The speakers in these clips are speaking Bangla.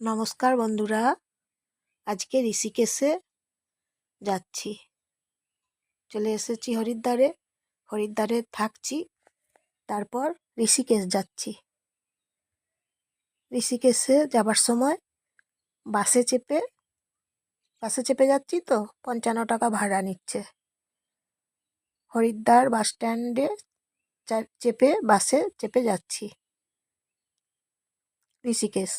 নমস্কার বন্ধুরা, আজকে ঋষিকেশে যাচ্ছি। চলে এসেছি হরিদ্বারে থাকছি, তারপর ঋষিকেশ যাচ্ছি। ঋষিকেশে যাবার সময় বাসে চেপে যাচ্ছি তো 55 টাকা ভাড়া নিচ্ছে। হরিদ্বার বাস স্ট্যান্ডে বাসে চেপে যাচ্ছি ঋষিকেশ।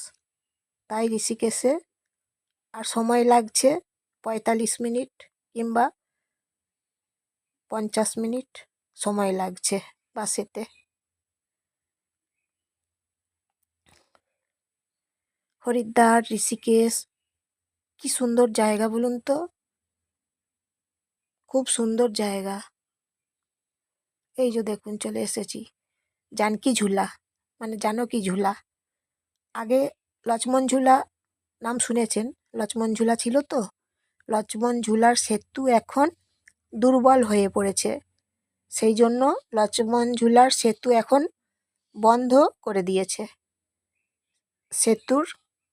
তাই ঋষিকেশে আর সময় লাগছে 45 মিনিট কিংবা 50 মিনিট সময় লাগছে বাসেতে। হরিদ্বার ঋষিকেশ কি সুন্দর জায়গা বলুন তো, খুব সুন্দর জায়গা। এই যে দেখুন চলে এসেছি জানকী ঝুলা, মানে জানকী ঝুলা। আগে লক্ষ্মণ ঝুলা নাম শুনেছেন, লক্ষ্মণ ঝুলা ছিল তো। লক্ষ্মণ ঝুলার সেতু এখন দুর্বল হয়ে পড়েছে, সেই জন্য লক্ষ্মণ ঝুলার সেতু এখন বন্ধ করে দিয়েছে। সেতুর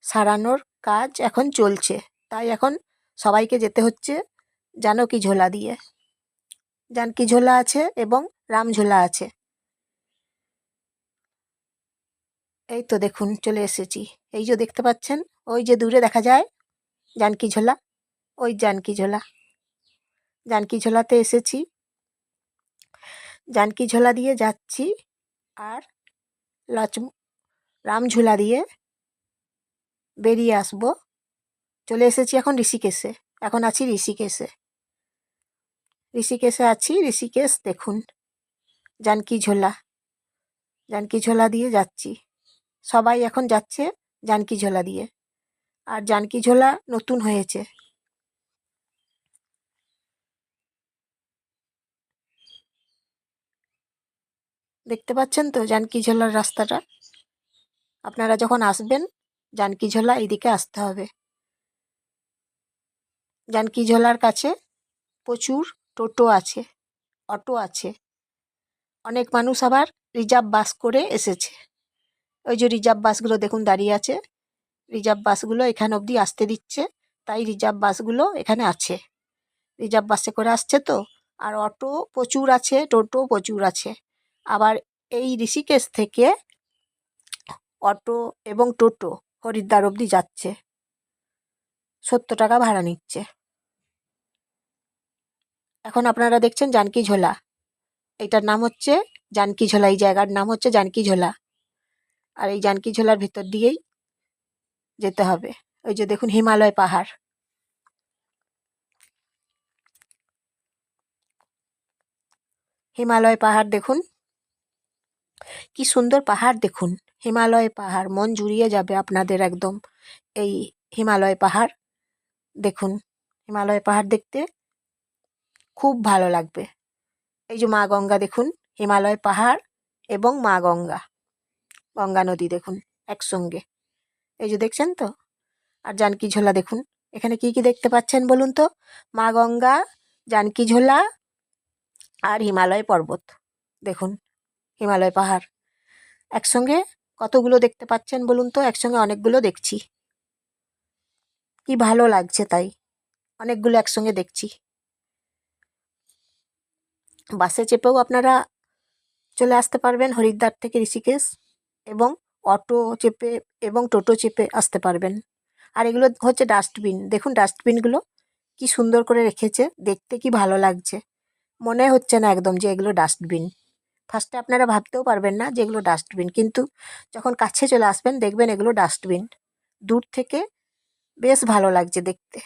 সারানোর কাজ এখন চলছে, তাই এখন সবাইকে যেতে হচ্ছে জানকী ঝোলা দিয়ে। জানকী ঝোলা আছে এবং রাম ঝোলা আছে। এই তো দেখুন চলে এসেছি। এই যে দেখতে পাচ্ছেন, ওই যে দূরে দেখা যায় জানকী ঝোলা, ওই জানকী ঝোলা। জানকী ঝোলাতে এসেছি, জানকী ঝোলা দিয়ে যাচ্ছি আর রাম ঝোলা দিয়ে বেরিয়ে আসবো। চলে এসেছি এখন ঋষিকেশে, এখন আছি ঋষিকেশে। ঋষিকেশ দেখুন জানকী ঝোলা দিয়ে যাচ্ছি। সবাই এখন যাচ্ছে জানকী ঝোলা দিয়ে, আর জানকী ঝোলা নতুন হয়েছে। দেখতে পাচ্ছেন তো জানকী ঝোলার রাস্তাটা। আপনারা যখন আসবেন জানকী ঝোলা এইদিকে আসতে হবে। জানকী ঝোলার কাছে প্রচুর টোটো আছে, অটো আছে। অনেক মানুষ আবার রিজার্ভ বাস করে এসেছে। ওই যে রিজার্ভ বাসগুলো দেখুন দাঁড়িয়ে আছে, রিজার্ভ বাসগুলো এখানে অবধি আসতে দিচ্ছে, তাই রিজার্ভ বাসগুলো এখানে আছে। রিজার্ভ বাসে করে আসছে তো। আর অটো প্রচুর আছে, টোটো প্রচুর আছে। আবার এই ঋষিকেশ থেকে অটো এবং টোটো হরিদ্বার অবধি যাচ্ছে, 70 টাকা ভাড়া নিচ্ছে। এখন আপনারা দেখছেন জানকী ঝোলা, এইটার নাম হচ্ছে জানকী ঝোলা, এই জায়গার নাম হচ্ছে জানকী ঝোলা। আর এই জানকী ঝোলার ভিতর দিয়েই যেতে হবে। ওই যে দেখুন হিমালয় পাহাড়, হিমালয় পাহাড় দেখুন কি সুন্দর পাহাড়। দেখুন হিমালয় পাহাড়, মন জুড়িয়ে যাবে আপনাদের একদম। এই হিমালয় পাহাড় দেখুন, হিমালয় পাহাড় দেখতে খুব ভালো লাগবে। এই যে মা গঙ্গা দেখুন, হিমালয় পাহাড় এবং মা গঙ্গা, গঙ্গা নদী দেখুন একসঙ্গে। এই যে দেখছেন তো। আর জানকী ঝোলা দেখুন, এখানে কি কি দেখতে পাচ্ছেন বলুন তো। মা গঙ্গা, জানকী ঝোলা আর হিমালয় পর্বত দেখুন, হিমালয় পাহাড় একসঙ্গে কতগুলো দেখতে পাচ্ছেন বলুন তো। একসঙ্গে অনেকগুলো দেখছি, কি ভালো লাগছে, তাই অনেকগুলো একসঙ্গে দেখছি। বাসে চেপেও আপনারা চলে আসতে পারবেন হরিদ্বার থেকে ঋষিকেশ, এবং অটো চেপে এবং টোটো চেপে আসতে পারবেন। আর এগুলো হচ্ছে ডাস্টবিন, দেখুন ডাস্টবিনগুলো কি সুন্দর করে রেখেছে, দেখতে কি ভালো লাগছে। মনে হচ্ছে না একদম যে এগুলো ডাস্টবিন। ফার্স্টে আপনারা ভাবতেও পারবেন না যে এগুলো ডাস্টবিন, কিন্তু যখন কাছে চলে আসবেন দেখবেন এগুলো ডাস্টবিন। দূর থেকে বেশ ভালো লাগছে দেখতে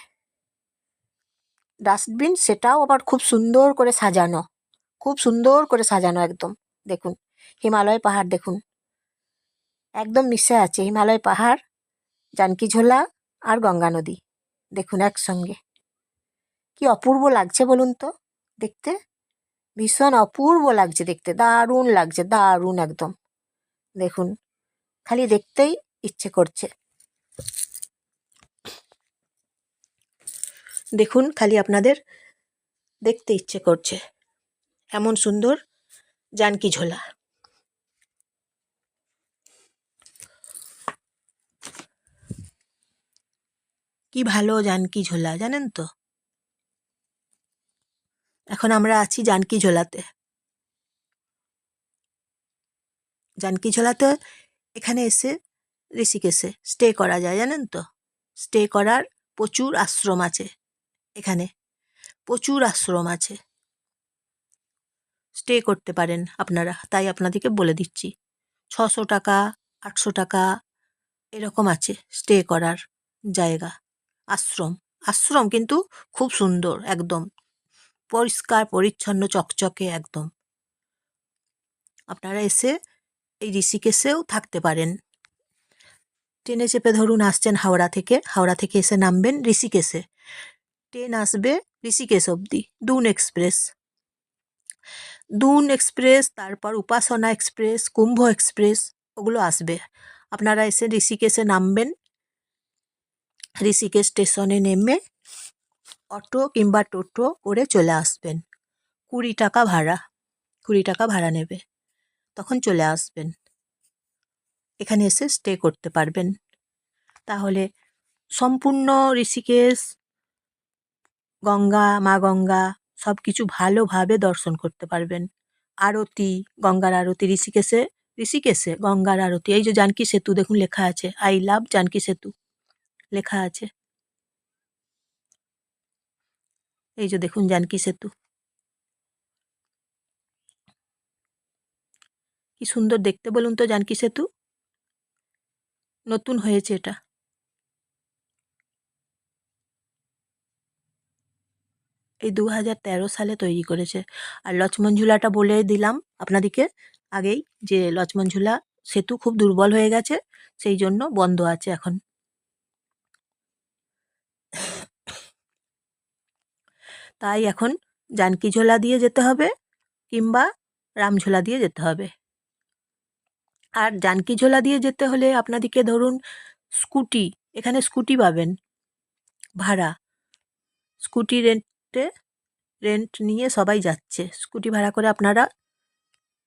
ডাস্টবিন, সেটাও আবার খুব সুন্দর করে সাজানো, খুব সুন্দর করে সাজানো একদম। দেখুন হিমালয় পাহাড় দেখুন, একদম মিশে আছে হিমালয় পাহাড়, জানকী ঝোলা আর গঙ্গা নদী দেখুন একসঙ্গে। কি অপূর্ব লাগছে বলুন তো দেখতে, ভীষণ অপূর্ব লাগছে দেখতে, দারুণ লাগছে, দারুণ একদম। দেখুন খালি দেখতেই ইচ্ছে করছে। দেখুন খালি আপনাদের দেখতে ইচ্ছে করছে, এমন সুন্দর জানকী ঝোলা। কি ভালো জানকী ঝোলা, জানেন তো? এখন আমরা আছি জানকী ঝোলাতে। জানকী ঝোলাতে এখানে এসে ঋষিকেশে স্টে করা যায়, জানেন তো? স্টে করার প্রচুর আশ্রম আছে এখানে, প্রচুর আশ্রম আছে, স্টে করতে পারেন আপনারা। তাই আপনাদেরকে বলে দিচ্ছি, 600 টাকা, 800 টাকা এরকম আছে স্টে করার জায়গা। আশ্রম, আশ্রম কিন্তু খুব সুন্দর, একদম পরিষ্কার পরিচ্ছন্ন চকচকে একদম। আপনারা এসে এই ঋষিকেশেও থাকতে পারেন। ট্রেনে চেপে ধরুন আসছেন হাওড়া থেকে, হাওড়া থেকে এসে নামবেন ঋষিকেশে। ট্রেন আসবে ঋষিকেশ অবধি, দুন এক্সপ্রেস। দুন এক্সপ্রেস, তারপর উপাসনা এক্সপ্রেস, কুম্ভ এক্সপ্রেস, ওগুলো আসবে। আপনারা এসে ঋষিকেশে নামবেন, ঋষিকেশ স্টেশনে নেমে অটো কিংবা টোটো করে চলে আসবেন। 20 টাকা ভাড়া, 20 টাকা ভাড়া নেবে, তখন চলে আসবেন। এখানে এসে স্টে করতে পারবেন। তাহলে সম্পূর্ণ ঋষিকেশ, গঙ্গা, মা গঙ্গা সব কিছু ভালোভাবে দর্শন করতে পারবেন। আরতি, গঙ্গার আরতি ঋষিকেশে, ঋষিকেশে গঙ্গার আরতি। এই যে জানকী সেতু দেখুন লেখা আছে, আই লাভ জানকী সেতু লেখা আছে। এই যে দেখুন জানকী সেতু, কি সুন্দর দেখতে বলুন তো জানকী সেতু। নতুন হয়েছে এটা। এই 2013 সালে তৈরি করেছে। আর লক্ষ্মণ ঝুলাটা বলে দিলাম আপনাদিকে আগেই, যে লক্ষ্মণ ঝুলা সেতু খুব দুর্বল হয়ে গেছে, সেই জন্য বন্ধ আছে এখন। তাই এখন জানকী ঝোলা দিয়ে যেতে হবে কিংবা রামঝোলা দিয়ে যেতে হবে। আর জানকী ঝোলা দিয়ে যেতে হলে আপনাদিকে ধরুন স্কুটি, এখানে স্কুটি পাবেন ভাড়া। স্কুটি রেন্ট নিয়ে সবাই যাচ্ছে, স্কুটি ভাড়া করে আপনারা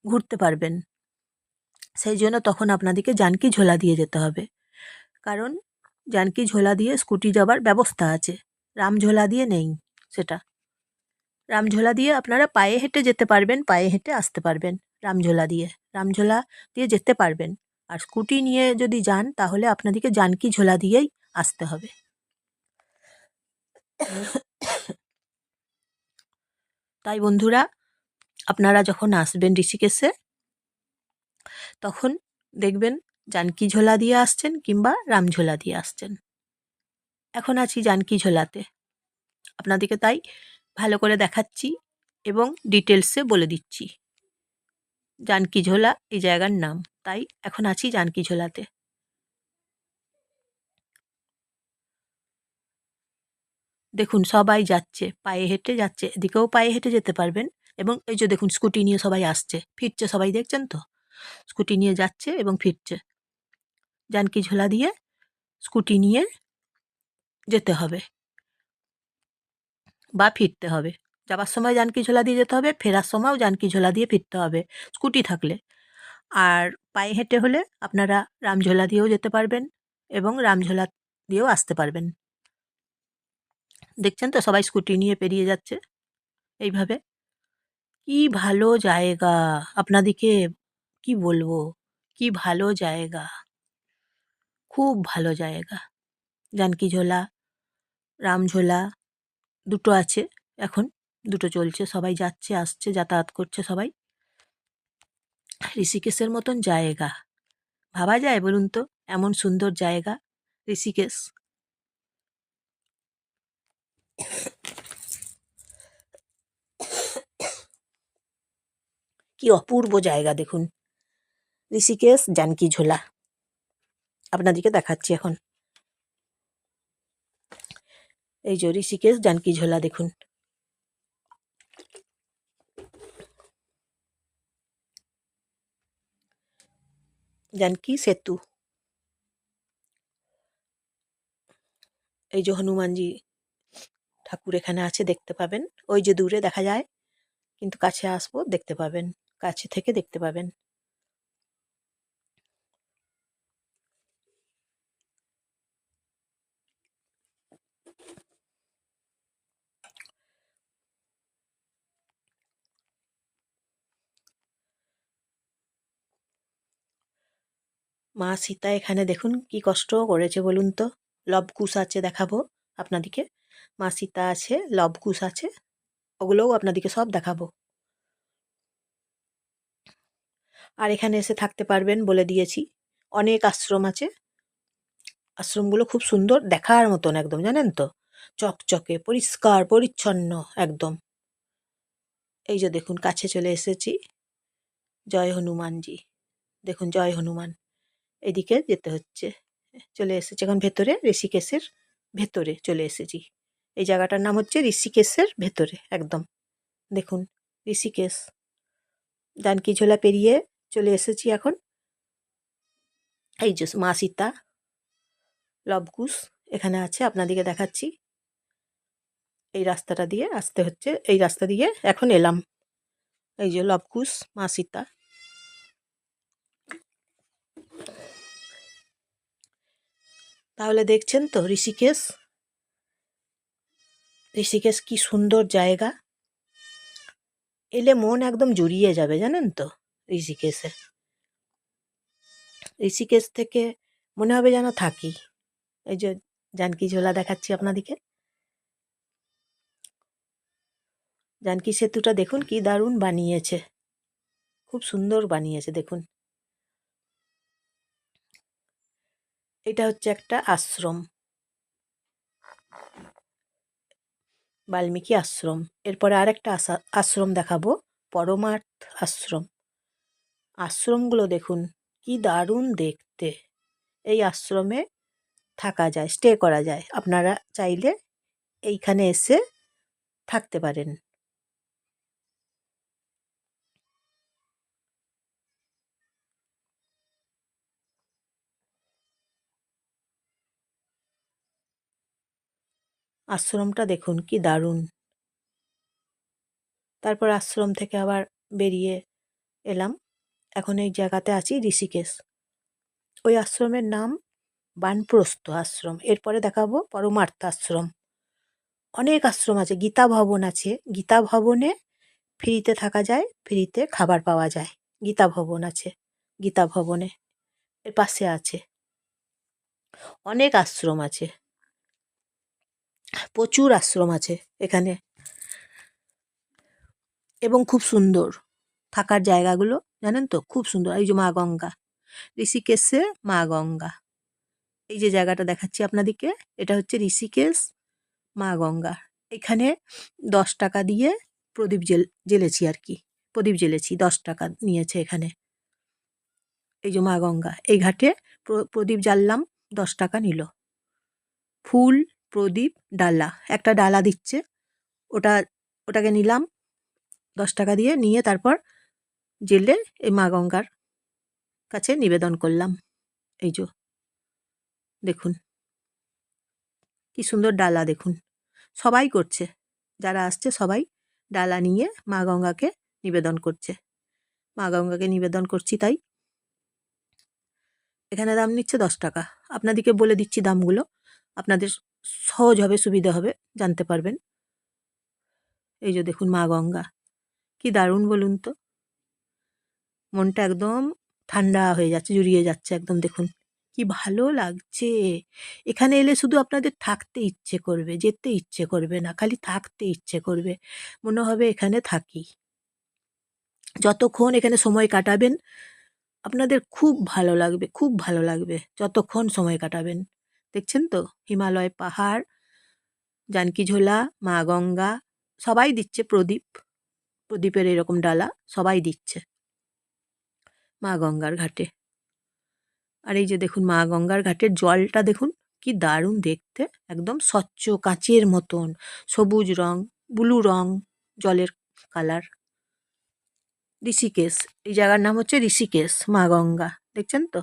ঘুরতে পারবেন। সেই জন্য তখন আপনাদেরকে জানকী ঝোলা দিয়ে যেতে হবে, কারণ জানকী ঝোলা দিয়ে স্কুটি যাবার ব্যবস্থা আছে, রামঝোলা দিয়ে নেই সেটা। রামঝোলা দিয়ে আপনারা পায়ে হেঁটে যেতে পারবেন, পায়ে হেঁটে আসতে পারবেন। রামঝোলা দিয়ে, রামঝোলা দিয়ে যেতে পারবেন। আর স্কুটি নিয়ে যদি যান তাহলে আপনাদেরকে জানকী ঝোলা দিয়েই আসতে হবে। তাই বন্ধুরা, আপনারা যখন আসবেন ঋষিকেশে তখন দেখবেন জানকী ঝোলা দিয়ে আসছেন কিংবা রামঝোলা দিয়ে আসছেন। এখন আছি জানকী ঝোলাতে, আপনাদেরকে তাই ভালো করে দেখাচ্ছি এবং ডিটেলসে বলে দিচ্ছি। জানকী ঝোলা এই জায়গার নাম, তাই এখন আছি জানকী ঝোলাতে। দেখুন সবাই যাচ্ছে, পায়ে হেঁটে যাচ্ছে, এদিকেও পায়ে হেঁটে যেতে পারবেন। এবং এই যে দেখুন স্কুটি নিয়ে সবাই আসছে, ফিরছে, সবাই দেখছেন তো, স্কুটি নিয়ে যাচ্ছে এবং ফিরছে। জানকী ঝোলা দিয়ে স্কুটি নিয়ে যেতে হবে বা ফিরতে হবে। যাবার সময় জানকী ঝোলা দিয়ে যেতে হবে, ফেরার সময়ও জানকী ঝোলা দিয়ে ফিরতে হবে স্কুটি থাকলে। আর পায়ে হেঁটে হলে আপনারা রামঝোলা দিয়েও যেতে পারবেন এবং রামঝোলা দিয়েও আসতে পারবেন। দেখছেন তো সবাই স্কুটি নিয়ে পেরিয়ে যাচ্ছে এইভাবে। কি ভালো জায়গা, আপনাদিকে কি বলবো, কি ভালো জায়গা, খুব ভালো জায়গা। জানকী ঝোলা, রামঝোলা দুটো আছে এখন, দুটো চলছে, সবাই যাচ্ছে আসছে, যাতায়াত করছে সবাই। ঋষিকেশের মতন জায়গা ভাবা যায় বলুন তো, এমন সুন্দর জায়গা ঋষিকেশ। কি অপূর্ব জায়গা দেখুন, ঋষিকেশ জানকী ঝোলা আপনাদেরকে দেখাচ্ছি এখন। এই যে ঋষিকেশ জানকী ঝোলা দেখুন। জানকী সেতু, এই যে হনুমানজি ঠাকুর এখানে আছে, দেখতে পাবেন, ওই যে দূরে দেখা যায়, কিন্তু কাছে আসবো দেখতে পাবেন, কাছে থেকে দেখতে পাবেন। মা সীতা এখানে দেখুন কি কষ্ট করেছে বলুন তো। লবকুশ আছে, দেখাবো আপনাদিকে। মা সীতা আছে, লবকুশ আছে, ওগুলোও আপনাদিকে সব দেখাবো। আর এখানে এসে থাকতে পারবেন, বলে দিয়েছি। অনেক আশ্রম আছে, আশ্রমগুলো খুব সুন্দর, দেখার মতন একদম, জানেন তো। চকচকে পরিষ্কার পরিচ্ছন্ন একদম। এই যে দেখুন কাছে চলে এসেছি। জয় হনুমানজি, দেখুন জয় হনুমান। এদিকে যেতে হচ্ছে, চলে এসেছি এখন ভেতরে, ঋষিকেশের ভেতরে চলে এসেছি। এই জায়গাটার নাম হচ্ছে ঋষিকেশের ভেতরে একদম। দেখুন ঋষিকেশ, জানকীঝোলা পেরিয়ে চলে এসেছি এখন। এই যে মা সীতা, লবকুশ এখানে আছে, আপনাদিকে দেখাচ্ছি। এই রাস্তাটা দিয়ে আসতে হচ্ছে, এই রাস্তা দিয়ে এখন এলাম। এই যে লবকুশ, মা সীতা। তাহলে দেখছেন তো ঋষিকেশ, ঋষিকেশ কি সুন্দর জায়গা। এলে মন একদম জুড়িয়ে যাবে, জানেন তো। ঋষিকেশে, ঋষিকেশ থেকে মনে হবে যেন থাকি। এই যে জানকীঝোলা দেখাচ্ছি আপনাদিকে। জানকী সেতুটা দেখুন কি দারুণ বানিয়েছে, খুব সুন্দর বানিয়েছে দেখুন। এটা হচ্ছে একটা আশ্রম, বাল্মীকি আশ্রম। এরপরে আরেকটা আশ্রম দেখাবো, পরমার্থ আশ্রম। আশ্রমগুলো দেখুন কি দারুণ দেখতে। এই আশ্রমে থাকা যায়, স্টে করা যায়, আপনারা চাইলে এইখানে এসে থাকতে পারেন। আশ্রমটা দেখুন কি দারুণ। তারপর আশ্রম থেকে আবার বেরিয়ে এলাম, এখন এই জায়গাতে আছি ঋষিকেশ। ওই আশ্রমের নাম বানপ্রস্থ আশ্রম। এরপরে দেখাবো পরমার্থ আশ্রম। অনেক আশ্রম আছে, গীতা ভবন আছে, গীতা ভবনে ফ্রিতে থাকা যায়, ফ্রিতে খাবার পাওয়া যায়। গীতা ভবন আছে, গীতা ভবনে এর পাশে আছে। অনেক আশ্রম আছে, প্রচুর আশ্রম আছে এখানে, এবং খুব সুন্দর থাকার জায়গাগুলো, জানেন তো, খুব সুন্দর। এই যে মা গঙ্গা, ঋষিকেশে মা গঙ্গা। এই যে জায়গাটা দেখাচ্ছি আপনাদিকে, এটা হচ্ছে ঋষিকেশ মা গঙ্গা। এখানে 10 টাকা দিয়ে প্রদীপ জ্বেলেছি আর কি, প্রদীপ জ্বেলেছি, 10 টাকা নিয়েছে এখানে। এই যে মা গঙ্গা, এই ঘাটে প্রদীপ জ্বাললাম, 10 টাকা নিল। ফুল, প্রদীপ, ডালা, একটা ডালা দিচ্ছে, ওটা ওটাকে নিলাম 10 টাকা দিয়ে, নিয়ে তারপর জেলে এই মা গঙ্গার কাছে নিবেদন করলাম। এই যে দেখুন কি সুন্দর ডালা, দেখুন সবাই করছে, যারা আসছে সবাই ডালা নিয়ে মা গঙ্গাকে নিবেদন করছে। মা গঙ্গাকে নিবেদন করছি তাই। এখানে দাম নিচ্ছে 10 টাকা। আপনাদেরকে বলে দিচ্ছি দামগুলো, আপনাদের সহজ হবে, সুবিধা হবে, জানতে পারবেন। এই যে দেখুন মা গঙ্গা, কি দারুণ বলুন তো। মনটা একদম ঠান্ডা হয়ে যাচ্ছে, জুড়িয়ে যাচ্ছে একদম। দেখুন কি ভালো লাগছে। এখানে এলে শুধু আপনাদের থাকতে ইচ্ছে করবে, যেতে ইচ্ছে করবে না, খালি থাকতে ইচ্ছে করবে, মনে হবে এখানে থাকি। যতক্ষণ এখানে সময় কাটাবেন আপনাদের খুব ভালো লাগবে, খুব ভালো লাগবে যতক্ষণ সময় কাটাবেন। দেখছেন তো হিমালয় পাহাড়, জানকীঝোলা, মা গঙ্গা, সবাই দিচ্ছে প্রদীপ, প্রদীপের এরকম ডালা সবাই দিচ্ছে মা গঙ্গার ঘাটে। আর এই যে দেখুন মা গঙ্গার ঘাটের জলটা দেখুন কি দারুণ দেখতে, একদম স্বচ্ছ কাঁচের মতন, সবুজ রং, ব্লু রং জলের কালার। ঋষিকেশ, এই জায়গার নাম হচ্ছে ঋষিকেশ মা গঙ্গা। দেখছেন তো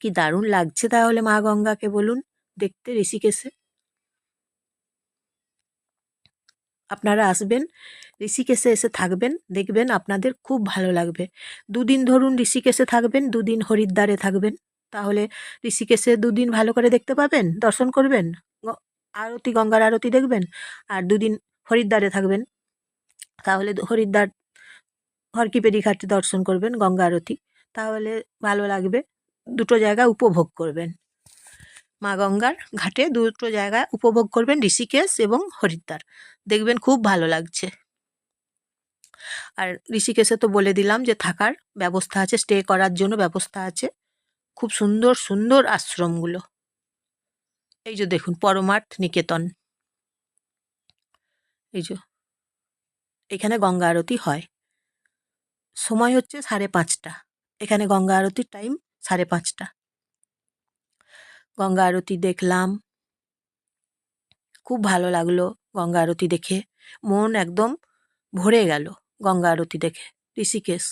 কি দারুণ লাগছে তাহলে মা গঙ্গাকে বলুন দেখতে ঋষিকেশে। আপনারা আসবেন, ঋষিকেশে এসে থাকবেন, দেখবেন আপনাদের খুব ভালো লাগবে। 2 দিন ধরুন ঋষিকেশে থাকবেন, 2 দিন হরিদ্বারে থাকবেন, তাহলে ঋষিকেশে 2 দিন ভালো করে দেখতে পাবেন, দর্শন করবেন, আরতি, গঙ্গার আরতি দেখবেন। আর 2 দিন হরিদ্বারে থাকবেন, তাহলে হরিদ্বার হরকি পেরি ঘাটে দর্শন করবেন, গঙ্গা আরতি। তাহলে ভালো লাগবে। দুটো জায়গা উপভোগ করবেন, মা গঙ্গার ঘাটে দুটো জায়গা উপভোগ করবেন, ঋষিকেশ এবং হরিদ্বার। দেখবেন খুব ভালো লাগছে। আর ঋষিকেশে তো বলে দিলাম যে থাকার ব্যবস্থা আছে, স্টে করার জন্য ব্যবস্থা আছে। খুব সুন্দর সুন্দর আশ্রমগুলো। এই যে দেখুন পরমার্থ নিকেতন, এই যে এখানে গঙ্গা আরতি হয়। সময় হচ্ছে 5:30। এখানে গঙ্গা আরতির টাইম 5:30। গঙ্গা আরতি দেখলাম, খুব ভালো লাগলো গঙ্গা আরতি দেখে। মন একদম ভরে গেল গঙ্গা আরতি দেখে। ঋষিকেশ,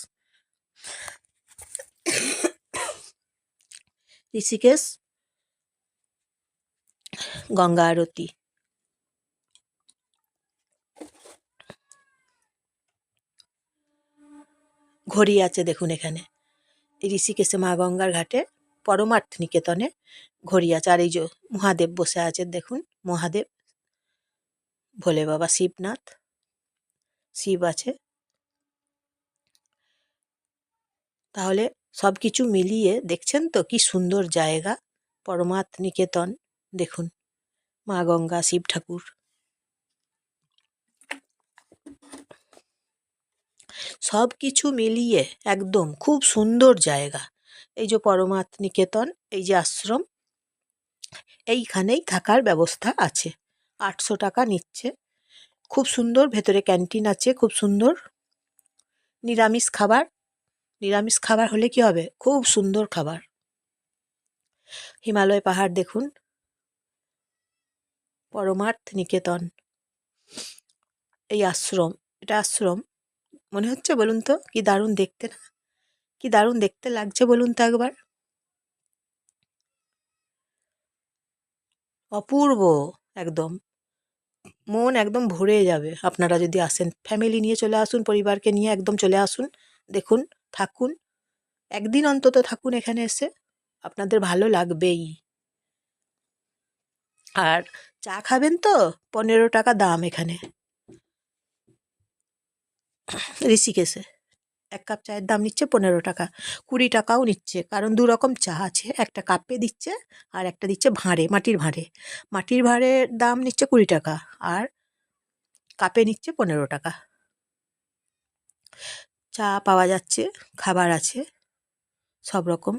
ঋষিকেশ গঙ্গা আরতি। ঘড়ি আছে দেখুন এখানে, এই ঋষিকেশে মা গঙ্গার ঘাটে পরমার্থ নিকেতনে ঘড়ি আছে। আর এই যে মহাদেব বসে আছেন দেখুন, মহাদেব, ভোলে বাবা, শিবনাথ, শিব আছে। তাহলে সব কিছু মিলিয়ে দেখছেন তো কি সুন্দর জায়গা পরমার্থ নিকেতন। দেখুন মা গঙ্গা, শিব ঠাকুর, সব কিছু মিলিয়ে একদম খুব সুন্দর জায়গা। এই যে পরমার্থ নিকেতন, এই যে আশ্রম, এইখানেই থাকার ব্যবস্থা আছে। 800 টাকা নিচ্ছে। খুব সুন্দর, ভেতরে ক্যান্টিন আছে, খুব সুন্দর। নিরামিষ খাবার, নিরামিষ খাবার হলে কি হবে, খুব সুন্দর খাবার। হিমালয় পাহাড় দেখুন, পরমার্থ নিকেতন, এই আশ্রম, এটা আশ্রম মনে হচ্ছে বলুন তো, কি দারুণ দেখতে না? কি দারুণ দেখতে লাগছে বলুন তো একবার। অপূর্ব একদম, মন একদম ভরে যাবে আপনারা যদি আসেন। ফ্যামিলি নিয়ে চলে আসুন, পরিবারকে নিয়ে একদম চলে আসুন, দেখুন, থাকুন, একদিন অন্তত থাকুন এখানে এসে, আপনাদের ভালো লাগবেই। আর চা খাবেন তো, 15 টাকা দাম এখানে ঋষিকেশে। 1 কাপ চায়ের দাম নিচ্ছে 15 টাকা, 20 টাকাও নিচ্ছে, কারণ 2 রকম চা আছে, একটা কাপে দিচ্ছে আর একটা দিচ্ছে ভাঁড়ে, মাটির ভাঁড়ে। মাটির ভাঁড়ের দাম নিচ্ছে 20 টাকা, আর কাপে নিচ্ছে 15 টাকা। চা পাওয়া যাচ্ছে, খাবার আছে সব রকম।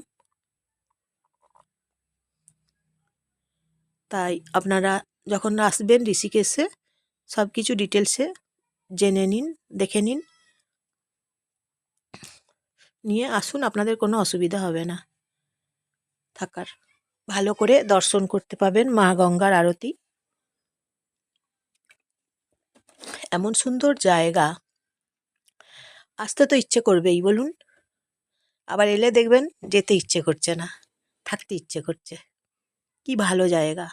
তাই আপনারা যখন আসবেন ঋষিকেশে, সব কিছু ডিটেলসে জেনে নিন, দেখে নিন, নিয়ে আসুন, আপনাদের কোনো অসুবিধা হবে না থাকার। ভালো করে দর্শন করতে পাবেন মা গঙ্গার আরতি। এমন সুন্দর জায়গা, আসতে তো ইচ্ছে করবেই বলুন, আবার এলে দেখবেন যেতে ইচ্ছে করছে না, থাকতে ইচ্ছে করছে। কি ভালো জায়গা।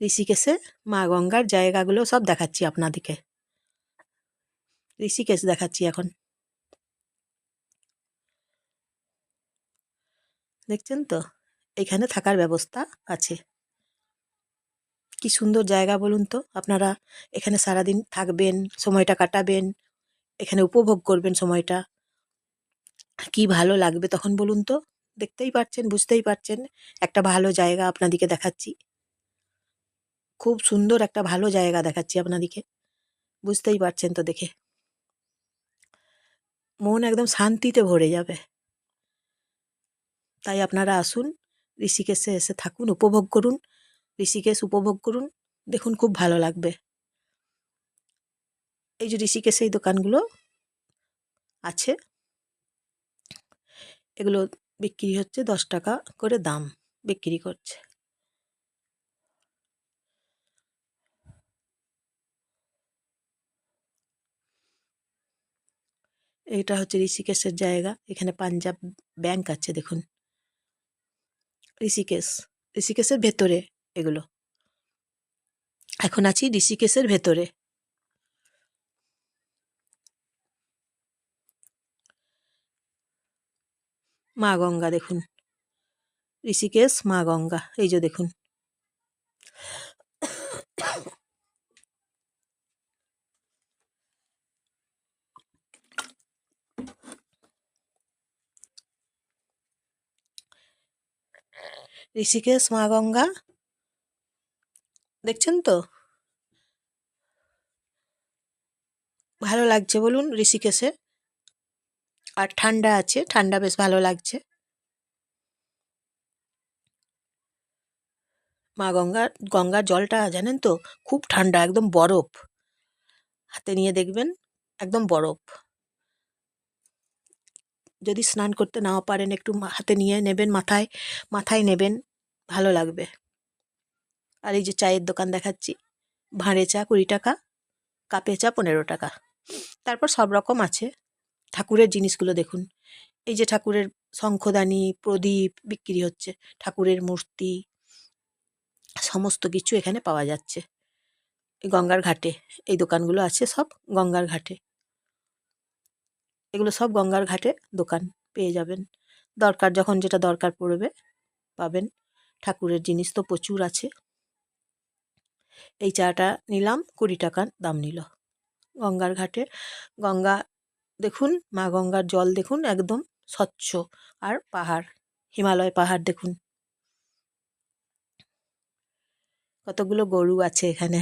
ঋষিকেশে মা গঙ্গার জায়গাগুলো সব দেখাচ্ছি আপনাদেরকে। ঋষিকেশ দেখাচ্ছি এখন, দেখছেন তো, এখানে থাকার ব্যবস্থা আছে। কি সুন্দর জায়গা বলুন তো। আপনারা এখানে সারাদিন থাকবেন, সময়টা কাটাবেন, এখানে উপভোগ করবেন সময়টা, কি ভালো লাগবে তখন বলুন তো। দেখতেই পাচ্ছেন, বুঝতেই পারছেন, একটা ভালো জায়গা আপনাদিকে দেখাচ্ছি, খুব সুন্দর একটা ভালো জায়গা দেখাচ্ছি আপনাদিকে, বুঝতেই পারছেন তো দেখে। মন একদম শান্তিতে ভরে যাবে। তাই আপনারা আসুন, ঋষিকেশে এসে থাকুন, উপভোগ করুন, ঋষিকেশ উপভোগ করুন, দেখুন খুব ভালো লাগবে। এই যে ঋষিকেশে এই দোকানগুলো আছে, এগুলো বিক্রি হচ্ছে 10 টাকা করে দাম বিক্রি করছে। এইটা হচ্ছে ঋষিকেশের জায়গা, এখানে পাঞ্জাব ব্যাংক আছে দেখুন। ঋষিকেশ, ঋষিকেশের ভেতরে এগুলো। এখন আছি ঋষিকেশের ভেতরে। মা গঙ্গা দেখুন, ঋষিকেশ মা গঙ্গা, এই যে দেখুন। ঋষিকেশ মা গঙ্গা দেখছেন তো, ভালো লাগছে বলুন ঋষিকেশে। আর ঠান্ডা আছে, ঠান্ডা বেশ ভালো লাগছে। মা গঙ্গার জলটা জানেন তো খুব ঠান্ডা, একদম বরফ। হাতে নিয়ে দেখবেন একদম বরফ। যদি স্নান করতে নাও পারেন একটু হাতে নিয়ে নেবেন, মাথায় মাথায় নেবেন, ভালো লাগবে। আর এই যে চায়ের দোকান দেখাচ্ছি, ভাঁড়ে চা 20 টাকা, কাপে চা 15 টাকা। তারপর সব রকম আছে। ঠাকুরের জিনিসগুলো দেখুন, এই যে ঠাকুরের শঙ্খদানি, প্রদীপ বিক্রি হচ্ছে, ঠাকুরের মূর্তি, সমস্ত কিছু এখানে পাওয়া যাচ্ছে। এই গঙ্গার ঘাটে এই দোকানগুলো আছে, সব গঙ্গার ঘাটে। এগুলো সব গঙ্গার ঘাটে দোকান, পেয়ে যাবেন। দরকার যখন যেটা দরকার পড়বে পাবেন। ঠাকুরের জিনিস তো প্রচুর আছে। এই চাটা নিলাম 20 টাকা দাম নিল। গঙ্গার ঘাটে গঙ্গা দেখুন, মা গঙ্গার জল দেখুন একদম স্বচ্ছ। আর পাহাড়, হিমালয় পাহাড় দেখুন। কতগুলো গরু আছে এখানে,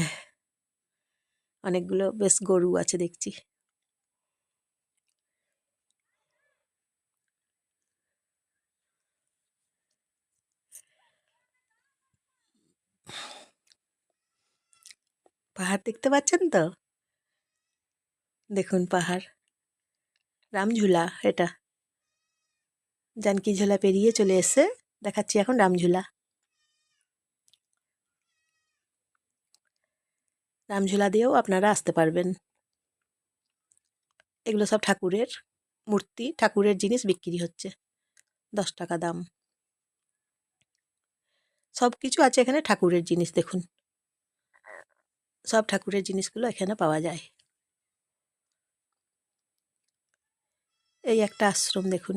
অনেকগুলো বেশ গরু আছে দেখছি। পাহাড় দেখতে পাচ্ছেন তো, দেখুন পাহাড়। রামঝুলা এটা, জানকী ঝোলা পেরিয়ে চলে এসে দেখাচ্ছি এখন রামঝুলা। রামঝুলা দিয়েও আপনারা আসতে পারবেন। এগুলো সব ঠাকুরের মূর্তি, ঠাকুরের জিনিস বিক্রি হচ্ছে, 10 টাকা দাম। সব কিছু আছে এখানে ঠাকুরের জিনিস দেখুন, সব ঠাকুরের জিনিসগুলো এখানে পাওয়া যায়। এই একটা আশ্রম দেখুন,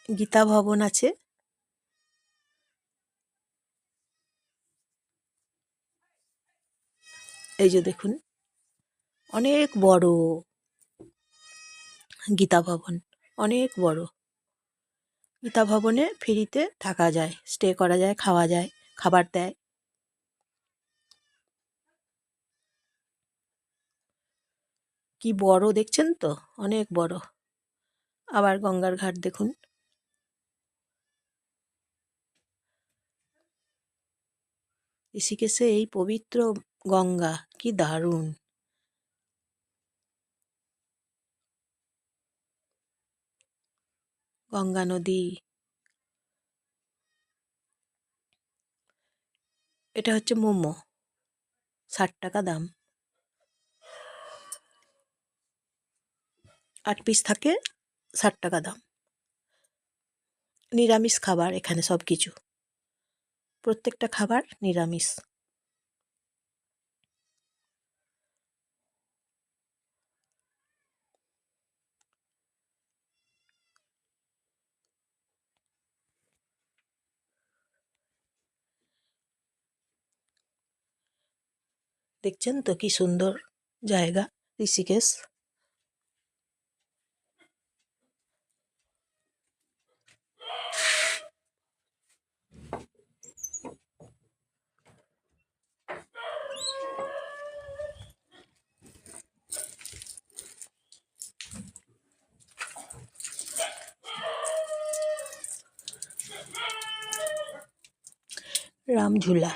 গীতা ভবন আছে। এই যে দেখুন, অনেক বড় গীতা ভবন, অনেক বড়। গীতা ভবনে ফ্রিতে থাকা যায়, স্টে করা যায়, খাওয়া যায়, খাবার দেয়। কি বড় দেখছেন তো, অনেক বড়। আবার গঙ্গার ঘাট দেখুন, ঋষিকেশে এই পবিত্র গঙ্গা, কি দারুণ। গঙ্গা নদী। এটা হচ্ছে মোমো, 60 টাকা দাম। 8 পিস থাকে, 60 টাকা দাম। নিরামিষ খাবার এখানে সব কিছু, প্রত্যেকটা খাবার নিরামিষ। দেখছেন তো কি সুন্দর জায়গা ঋষিকেশ। রামঝুলা,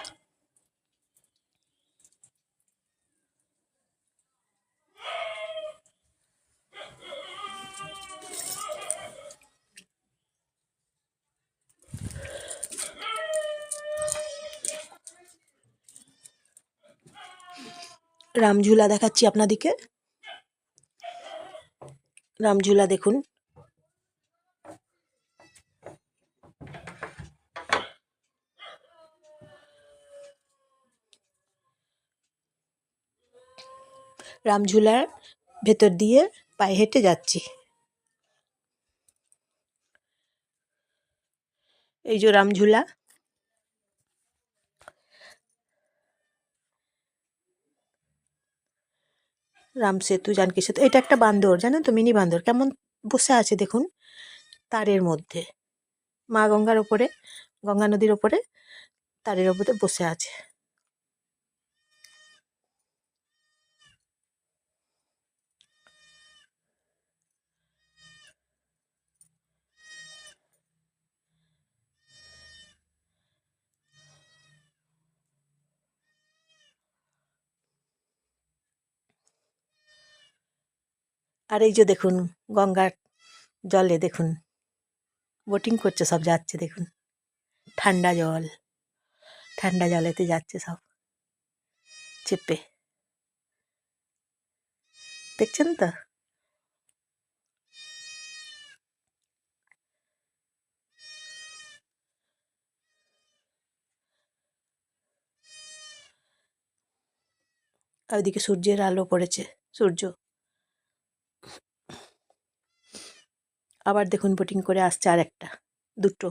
রামঝুলা দেখাচ্ছি আপনাদিকে। রামঝুলা দেখুন, রামঝুলার ভেতর দিয়ে পায়ে হেঁটে যাচ্ছি। এই যে রামঝুলা, রাম সেতু, জানকী সেতু। এটা একটা বান্দর, জানেন তো, মিনি বান্দর, কেমন বসে আছে দেখুন তারের মধ্যে, মা গঙ্গার ওপরে, গঙ্গা নদীর ওপরে তারের ওপরে বসে আছে। আর এই যে দেখুন গঙ্গার জলে দেখুন বোটিং করছে, সব যাচ্ছে দেখুন, ঠান্ডা জল, ঠান্ডা জলেতে যাচ্ছে সব চেপে, দেখছেন তো? আর ওইদিকে সূর্যের আলো পড়েছে, সূর্য। আবার দেখুন বোটিং করে আসছে আর একটা, দুটো,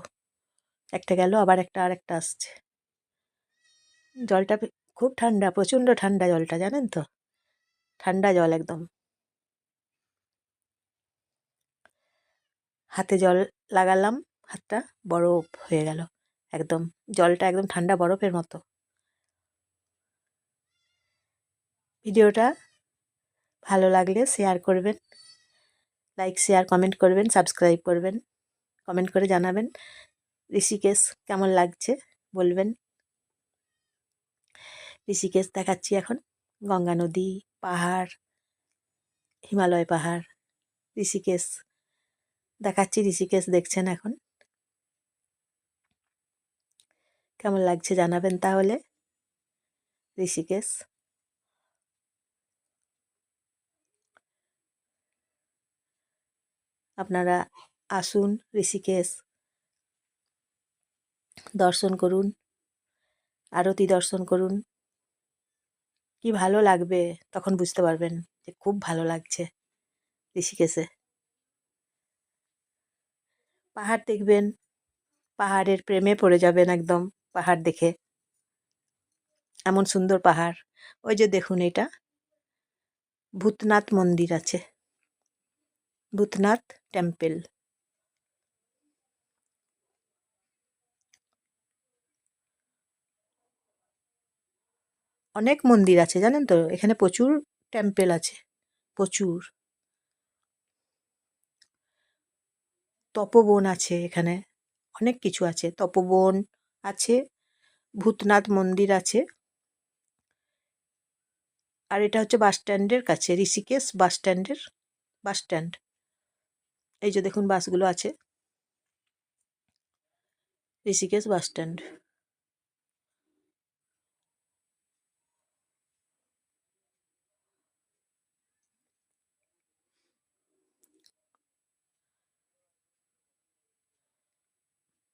একটা গেল আবার একটা, আর একটা আসছে। জলটা খুব ঠান্ডা, প্রচণ্ড ঠান্ডা জলটা, জানেন তো? ঠান্ডা জল একদম। হাতে জল লাগালাম, হাতটা বরফ হয়ে গেল একদম, জলটা একদম ঠান্ডা বরফের মতো। ভিডিওটা ভালো লাগলে শেয়ার করবেন, লাইক শেয়ার কমেন্ট করবেন, সাবস্ক্রাইব করবেন, কমেন্ট করে জানাবেন ঋষিকেশ কেমন লাগছে বলবেন। ঋষিকেশ দেখাচ্ছি এখন, গঙ্গা নদী, পাহাড়, হিমালয় পাহাড়, ঋষিকেশ দেখাচ্ছি। ঋষিকেশ দেখছেন এখন, কেমন লাগছে জানাবেন তাহলে ঋষিকেশ। আপনারা আসুন ঋষিকেশ, দর্শন করুন, আরতি দর্শন করুন, কি ভালো লাগবে তখন বুঝতে পারবেন যে খুব ভালো লাগছে ঋষিকেশে। পাহাড় দেখবেন, পাহাড়ের প্রেমে পড়ে যাবেন একদম, পাহাড় দেখে, এমন সুন্দর পাহাড়। ওই যে দেখুন এটা ভূতনাথ মন্দির আছে, ভূতনাথ টেম্পল। অনেক মন্দির আছে জানেন তো, এখানে প্রচুর টেম্পল আছে, প্রচুর। তপবন আছে এখানে, অনেক কিছু আছে, তপবন আছে, ভূতনাথ মন্দির আছে। আর এটা হচ্ছে বাস স্ট্যান্ডের কাছে, ঋষিকেশ বাস স্ট্যান্ডের, বাস স্ট্যান্ড। এই যে দেখুন বাসগুলো আছে, ঋষিকেশ বাস স্ট্যান্ড।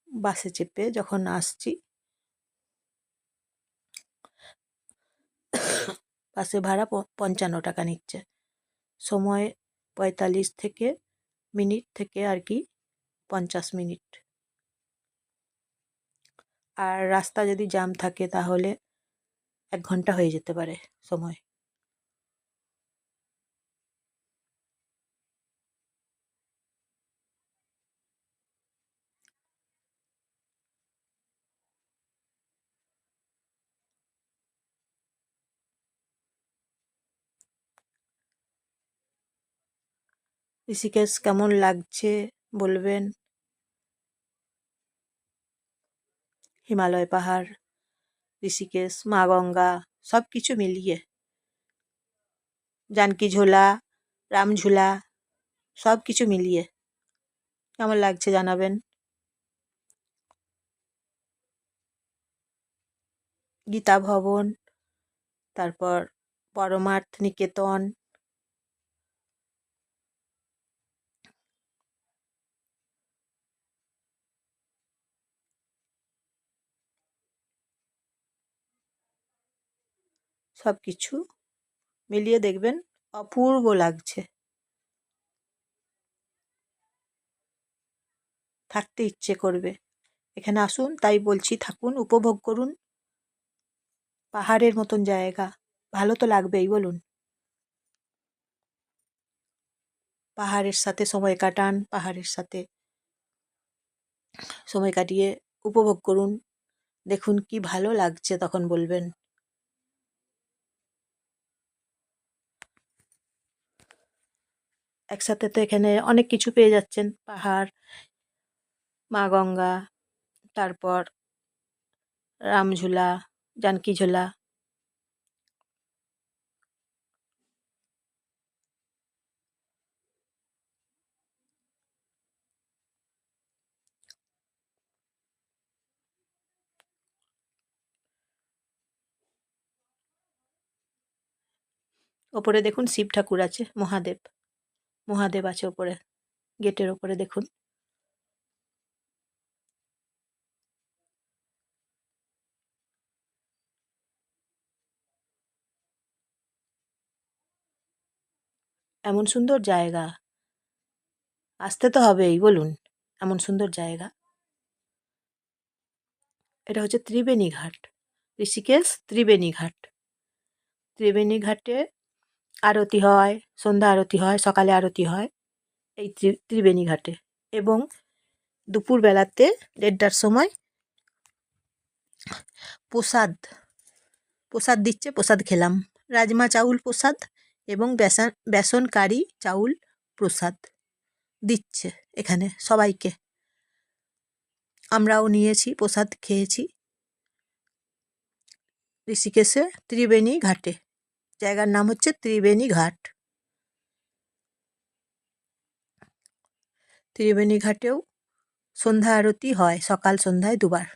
বাসে চেপে যখন আসছি, বাসে ভাড়া 55 টাকা নিচ্ছে, সময় 45 থেকে আর কি 50 মিনিট। আর রাস্তা যদি জ্যাম থাকে তাহলে 1 ঘন্টা হয়ে যেতে পারে সময়। ঋষিকেশ কেমন লাগছে বলবেন। হিমালয় পাহাড়, ঋষিকেশ, মা গঙ্গা, সব কিছু মিলিয়ে, জানকী ঝোলা, রামঝুলা, সব কিছু মিলিয়ে কেমন লাগছে জানাবেন। গীতা ভবন, তারপর পরমার্থ নিকেতন, সব কিছু মিলিয়ে দেখবেন অপূর্ব লাগছে, থাকতে ইচ্ছে করবে। এখানে আসুন, তাই বলছি, থাকুন, উপভোগ করুন, পাহাড়ের মতন জায়গা, ভালো তো লাগবেই বলুন। পাহাড়ের সাথে সময় কাটান, পাহাড়ের সাথে সময় কাটিয়ে উপভোগ করুন। দেখুন কি ভালো লাগছে, তখন বলবেন। একসাথে তো এখানে অনেক কিছু পেয়ে যাচ্ছেন, পাহাড়, মা গঙ্গা, তারপর রামঝুলা, জানকীঝোলা। ওপরে দেখুন শিব ঠাকুর আছে, মহাদেব, মহাদেব আছে ওপরে, গেটের ওপরে দেখুন। এমন সুন্দর জায়গা, আসতে তো হবেই, বলুন। এমন সুন্দর জায়গা। এটা হচ্ছে ত্রিবেণী ঘাট, ঋষিকেশ ত্রিবেণী ঘাট। ত্রিবেণী ঘাটে আরতি হয়, সন্ধ্যা আরতি হয়, সকালে আরতি হয় এই ত্রিবেণী ঘাটে। এবং দুপুরবেলাতে 1:30টার সময় প্রসাদ প্রসাদ দিচ্ছে, প্রসাদ খেলাম। রাজমা চাউল প্রসাদ এবং বেসন কারি চাউল প্রসাদ দিচ্ছে এখানে সবাইকে। আমরাও নিয়েছি, প্রসাদ খেয়েছি ঋষিকেশে ত্রিবেণী ঘাটে। জায়গার নাম হচ্ছে ত্রিবেণী ঘাট। ত্রিবেণী ঘাটেও সন্ধ্যা আরতি হয়, সকাল সন্ধ্যায় দুবার।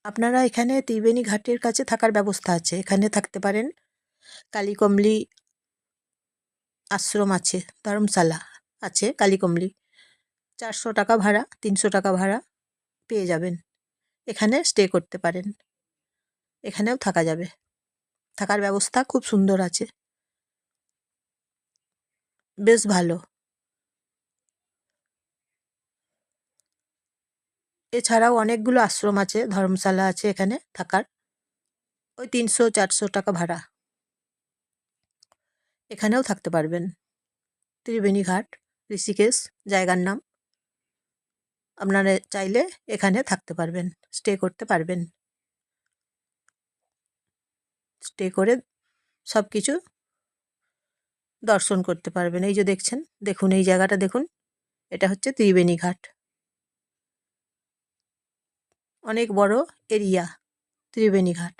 আপনারা এখানে ত্রিবেণী ঘাটের কাছে থাকার ব্যবস্থা আছে, এখানে থাকতে পারেন। কালীকমলি আশ্রম আছে, ধর্মশালা আছে কালীকমলি। 400 টাকা ভাড়া, 300 টাকা ভাড়া পেয়ে যাবেন। এখানে স্টে করতে পারেন, এখানেও থাকা যাবে। থাকার ব্যবস্থা খুব সুন্দর আছে, বেশ ভালো। এছাড়াও অনেকগুলো আশ্রম আছে, ধর্মশালা আছে এখানে থাকার। ওই 300-400 টাকা ভাড়া, এখানেও থাকতে পারবেন। ত্রিবেণী ঘাট, ঋষিকেশ জায়গার নাম। আপনারা চাইলে এখানে থাকতে পারবেন, স্টে করতে পারবেন। স্টে করে সব কিছু দর্শন করতে পারবেন। এই যে দেখছেন, দেখুন এই জায়গাটা দেখুন, এটা হচ্ছে ত্রিবেণী ঘাট। অনেক বড় এরিয়া ত্রিবেণী ঘাট।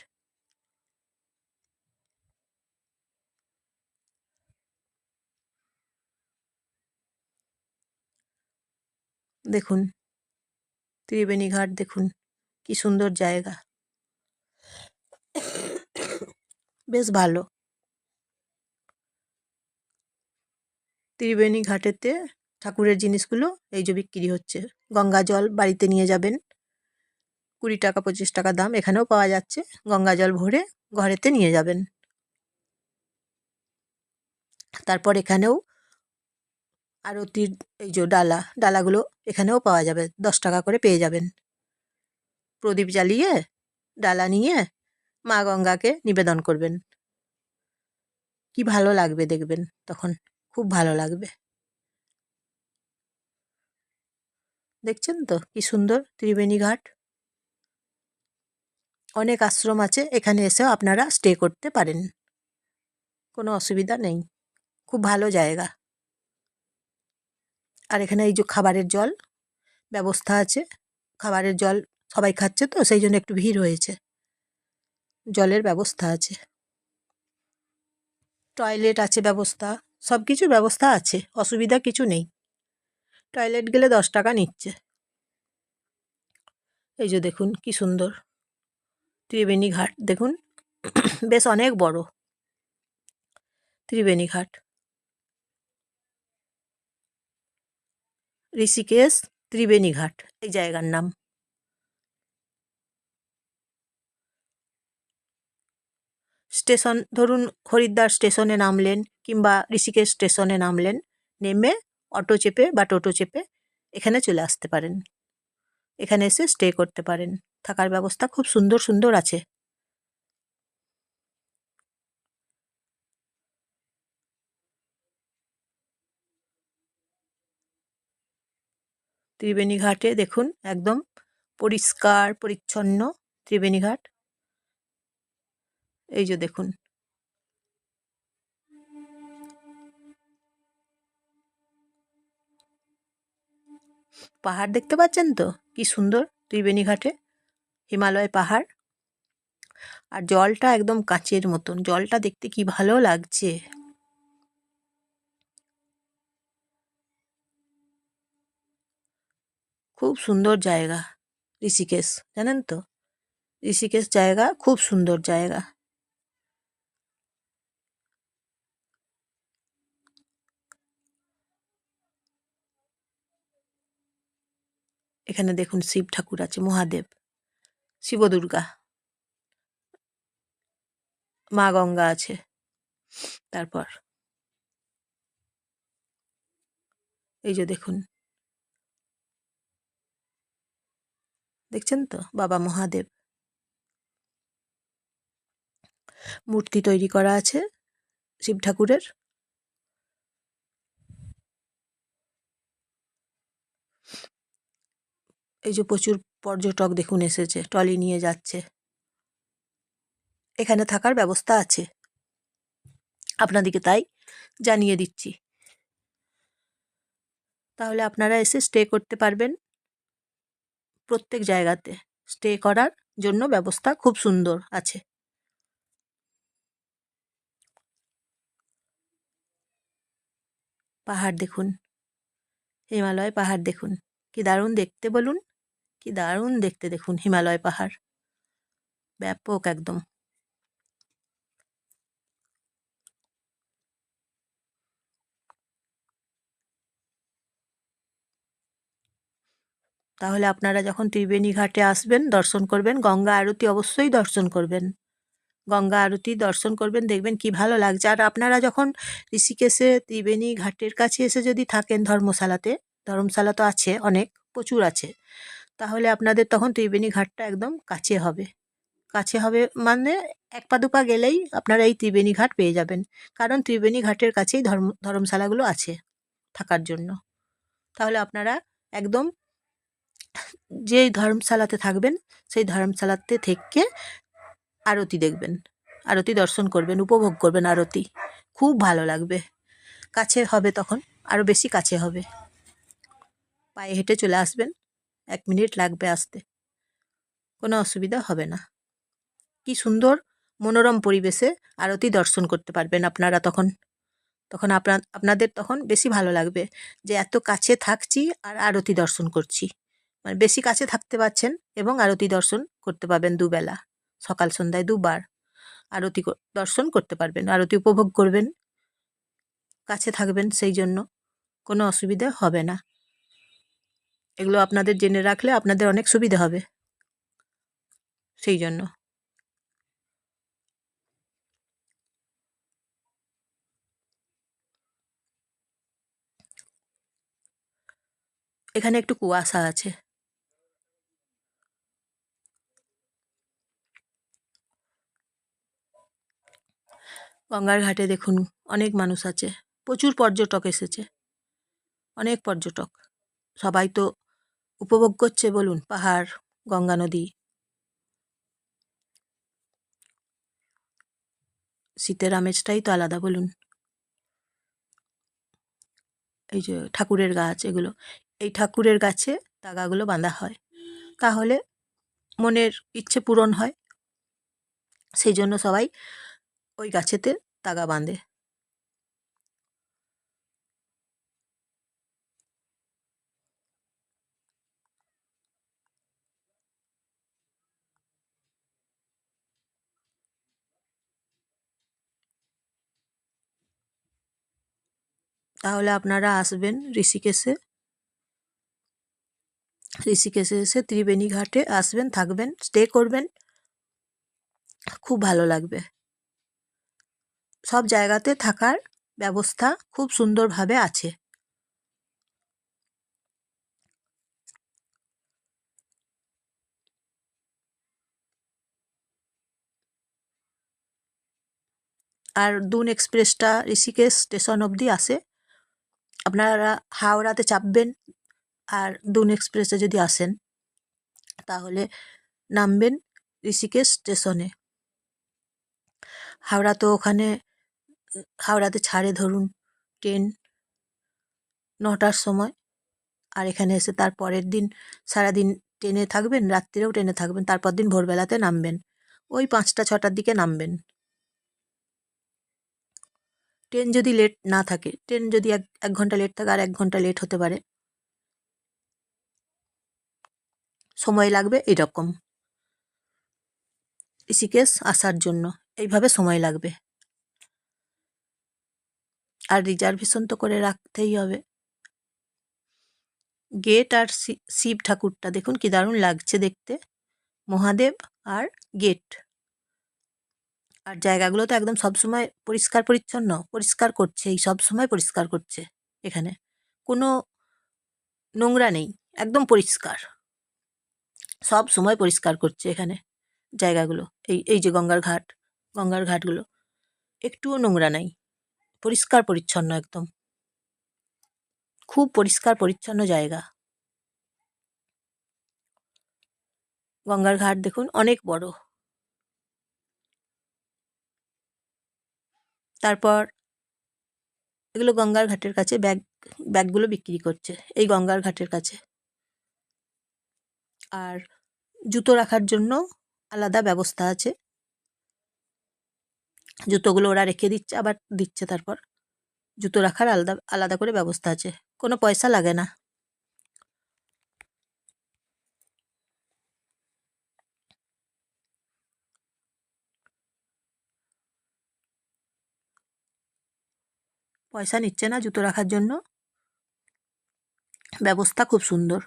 দেখুন ত্রিবেণী ঘাট, দেখুন কি সুন্দর জায়গা, বেশ ভালো। ত্রিবেণী ঘাটেতে ঠাকুরের জিনিসগুলো এই যে বিক্রি হচ্ছে। গঙ্গা জল বাড়িতে নিয়ে যাবেন, 20 টাকা 25 টাকা দাম, এখানেও পাওয়া যাচ্ছে। গঙ্গা জল ভরে ঘরেতে নিয়ে যাবেন। তারপর এখানেও আরতির এই যে ডালাগুলো এখানেও পাওয়া যাবে, 10 টাকা করে পেয়ে যাবেন। প্রদীপ জ্বালিয়ে ডালা নিয়ে মা গঙ্গাকে নিবেদন করবেন। কি ভালো লাগবে দেখবেন, তখন খুব ভালো লাগবে। দেখছেন তো কি সুন্দর ত্রিবেণী ঘাট। অনেক আশ্রম আছে, এখানে এসেও আপনারা স্টে করতে পারেন, কোনো অসুবিধা নেই। খুব ভালো জায়গা। আর এখানে এই যে খাবারের জল ব্যবস্থা আছে, খাবারের জল সবাই খাচ্ছে তো সেই জন্য একটু ভিড় হয়েছে। জলের ব্যবস্থা আছে, টয়লেট আছে ব্যবস্থা, সব কিছুর ব্যবস্থা আছে, অসুবিধা কিছু নেই। টয়লেট গেলে 10 টাকা নিচ্ছে। এই যে দেখুন কি সুন্দর ত্রিবেণী ঘাট, দেখুন বেশ অনেক বড় ত্রিবেণী ঘাট। ঋষিকেশ ত্রিবেণী ঘাট এই জায়গার নাম। স্টেশন ধরুন, হরিদ্বার স্টেশনে নামলেন কিংবা ঋষিকেশ স্টেশনে নামলেন, নেমে অটো চেপে বা টোটো চেপে এখানে চলে আসতে পারেন। এখানে এসে স্টে করতে পারেন। থাকার ব্যবস্থা খুব সুন্দর সুন্দর আছে। ত্রিবেণী ঘাটে দেখুন একদম পরিষ্কার পরিচ্ছন্ন ত্রিবেণী ঘাট। এই যে দেখুন, পাহাড় দেখতে পাচ্ছেন তো কি সুন্দর ত্রিবেণী ঘাটে, হিমালয় পাহাড়। আর জলটা একদম কাঁচের মতন, জলটা দেখতে কি ভালো লাগছে। খুব সুন্দর জায়গা ঋষিকেশ, জানেন তো, ঋষিকেশ জায়গা খুব সুন্দর জায়গা। এখানে দেখুন শিব ঠাকুর আছে, মহাদেব, শিব দুর্গা, মা গঙ্গা আছে। তারপর এই যে দেখুন, দেখছেন তো বাবা মহাদেব, মূর্তি তৈরি করা আছে শিব ঠাকুরের। এই যে প্রচুর পর্যটক দেখুন এসেছে, ট্রলি নিয়ে যাচ্ছে। এখানে থাকার ব্যবস্থা আছে, আপনাদেরকে তাই জানিয়ে দিচ্ছি। তাহলে আপনারা এসে স্টে করতে পারবেন। প্রত্যেক জায়গাতে স্টে করার জন্য ব্যবস্থা খুব সুন্দর আছে। পাহাড় দেখুন, হিমালয় পাহাড় দেখুন, কি দারুণ দেখতে বলুন, কি দারুণ দেখতে দেখুন হিমালয় পাহাড়, ব্যাপক একদম। তাহলে আপনারা যখন ত্রিবেণী ঘাটে আসবেন, দর্শন করবেন, গঙ্গা আরতি অবশ্যই দর্শন করবেন। গঙ্গা আরতি দর্শন করবেন, দেখবেন কি ভালো লাগছে। আর আপনারা যখন ঋষিকেশে ত্রিবেণী ঘাটের কাছে এসে যদি থাকেন ধর্মশালাতে, ধর্মশালা তো আছে অনেক, প্রচুর আছে, তাহলে আপনাদের তখন ত্রিবেণী ঘাটটা একদম কাছে হবে। কাছে হবে মানে ১ পা ২ পা গেলেই আপনারা এই ত্রিবেণী ঘাট পেয়ে যাবেন। কারণ ত্রিবেণী ঘাটের কাছেই ধর্মশালাগুলো আছে থাকার জন্য। তাহলে আপনারা একদম যেই ধর্মশালাতে থাকবেন সেই ধর্মশালাতে থেকে আরতি দেখবেন, আরতি দর্শন করবেন, উপভোগ করবেন আরতি। খুব ভালো লাগবে। কাছে হবে তখন, আরও বেশি কাছে হবে। পায়ে হেঁটে চলে আসবেন, ১ মিনিট লাগবে আসতে, কোনো অসুবিধা হবে না। কি সুন্দর মনোরম পরিবেশে আরতি দর্শন করতে পারবেন আপনারা তখন। তখন আপনাদের তখন বেশি ভালো লাগবে যে এত কাছে থাকছি আর আরতি দর্শন করছি। মানে বেশি কাছে থাকতে পারছেন এবং আরতি দর্শন করতে পারবেন দুবেলা, সকাল সন্ধ্যায় দুবার আরতি দর্শন করতে পারবেন, আরতি উপভোগ করবেন। কাছে থাকবেন সেই জন্য কোনো অসুবিধা হবে না। এগুলো আপনাদের জেনে রাখলে আপনাদের অনেক সুবিধা হবে, সেই জন্য। এখানে একটু কুয়াশা আছে। গঙ্গার ঘাটে দেখুন অনেক মানুষ আছে, প্রচুর পর্যটক এসেছে, অনেক পর্যটক। সবাই তো উপভোগ করছে বলুন পাহাড়, গঙ্গা নদী। শীতের আমেজটাই তো আলাদা বলুন। এই যে ঠাকুরের গাছ, এগুলো এই ঠাকুরের গাছে তাগাগুলো বাঁধা হয়, তাহলে মনের ইচ্ছে পূরণ হয়। সেই জন্য সবাই ওই গাছেতে তাগা বাঁধে। তাহলে আপনারা আসবেন ঋষিকেশে, ঋষিকেশে এসে ত্রিবেণী ঘাটে আসবেন, থাকবেন, স্টে করবেন, খুব ভালো লাগবে। সব জায়গাতে থাকার ব্যবস্থা খুব সুন্দরভাবে আছে। আর দুন এক্সপ্রেসটা ঋষিকেশ স্টেশন অবধি আসে। আপনারা হাওড়াতে চাপবেন, আর দুন এক্সপ্রেসে যদি আসেন তাহলে নামবেন ঋষিকেশ স্টেশনে। হাওড়া তো ওখানে হাওড়াতে ছাড়ে ধরুন ট্রেন 9টার সময়, আর এখানে এসে তার পরের দিন সারাদিন ট্রেনে থাকবেন, রাত্রিরেও ট্রেনে থাকবেন, তারপর দিন ভোরবেলাতে নামবেন, ওই 5টা-6টার দিকে নামবেন। ট্রেন যদি লেট না থাকে, ট্রেন যদি এক ঘন্টা লেট থাকে আর 1 ঘন্টা লেট হতে পারে, সময় লাগবে এরকম ঋষিকেশ আসার জন্য, এইভাবে সময় লাগবে। আর রিজার্ভেশন তো করে রাখতেই হবে। গেট আর শিব ঠাকুরটা দেখুন কি দারুণ লাগছে দেখতে, মহাদেব আর গেট। আর জায়গাগুলো তো একদম সবসময় পরিষ্কার পরিচ্ছন্ন, পরিষ্কার করছে, এই সবসময় পরিষ্কার করছে। এখানে কোনো নোংরা নেই, একদম পরিষ্কার, সব সময় পরিষ্কার করছে এখানে জায়গাগুলো। এই যে গঙ্গার ঘাটগুলো একটুও নোংরা নাই, পরিষ্কার পরিচ্ছন্ন একদম, খুব পরিষ্কার পরিচ্ছন্ন জায়গা। গঙ্গার ঘাট দেখুন অনেক বড়। তারপর এগুলো গঙ্গার ঘাটের কাছে ব্যাগগুলো বিক্রি করছে এই গঙ্গার ঘাটের কাছে। আর জুতো রাখার জন্য আলাদা ব্যবস্থা আছে, জুতোগুলো ওরা রেখে দিচ্ছে, আবার দিচ্ছে, তারপর জুতো রাখার আলাদা আলাদা করে ব্যবস্থা আছে, কোনো পয়সা লাগে না। পয়সা নিচ্ছে না জুতো রাখার জন্য, ব্যবস্থা খুব সুন্দর।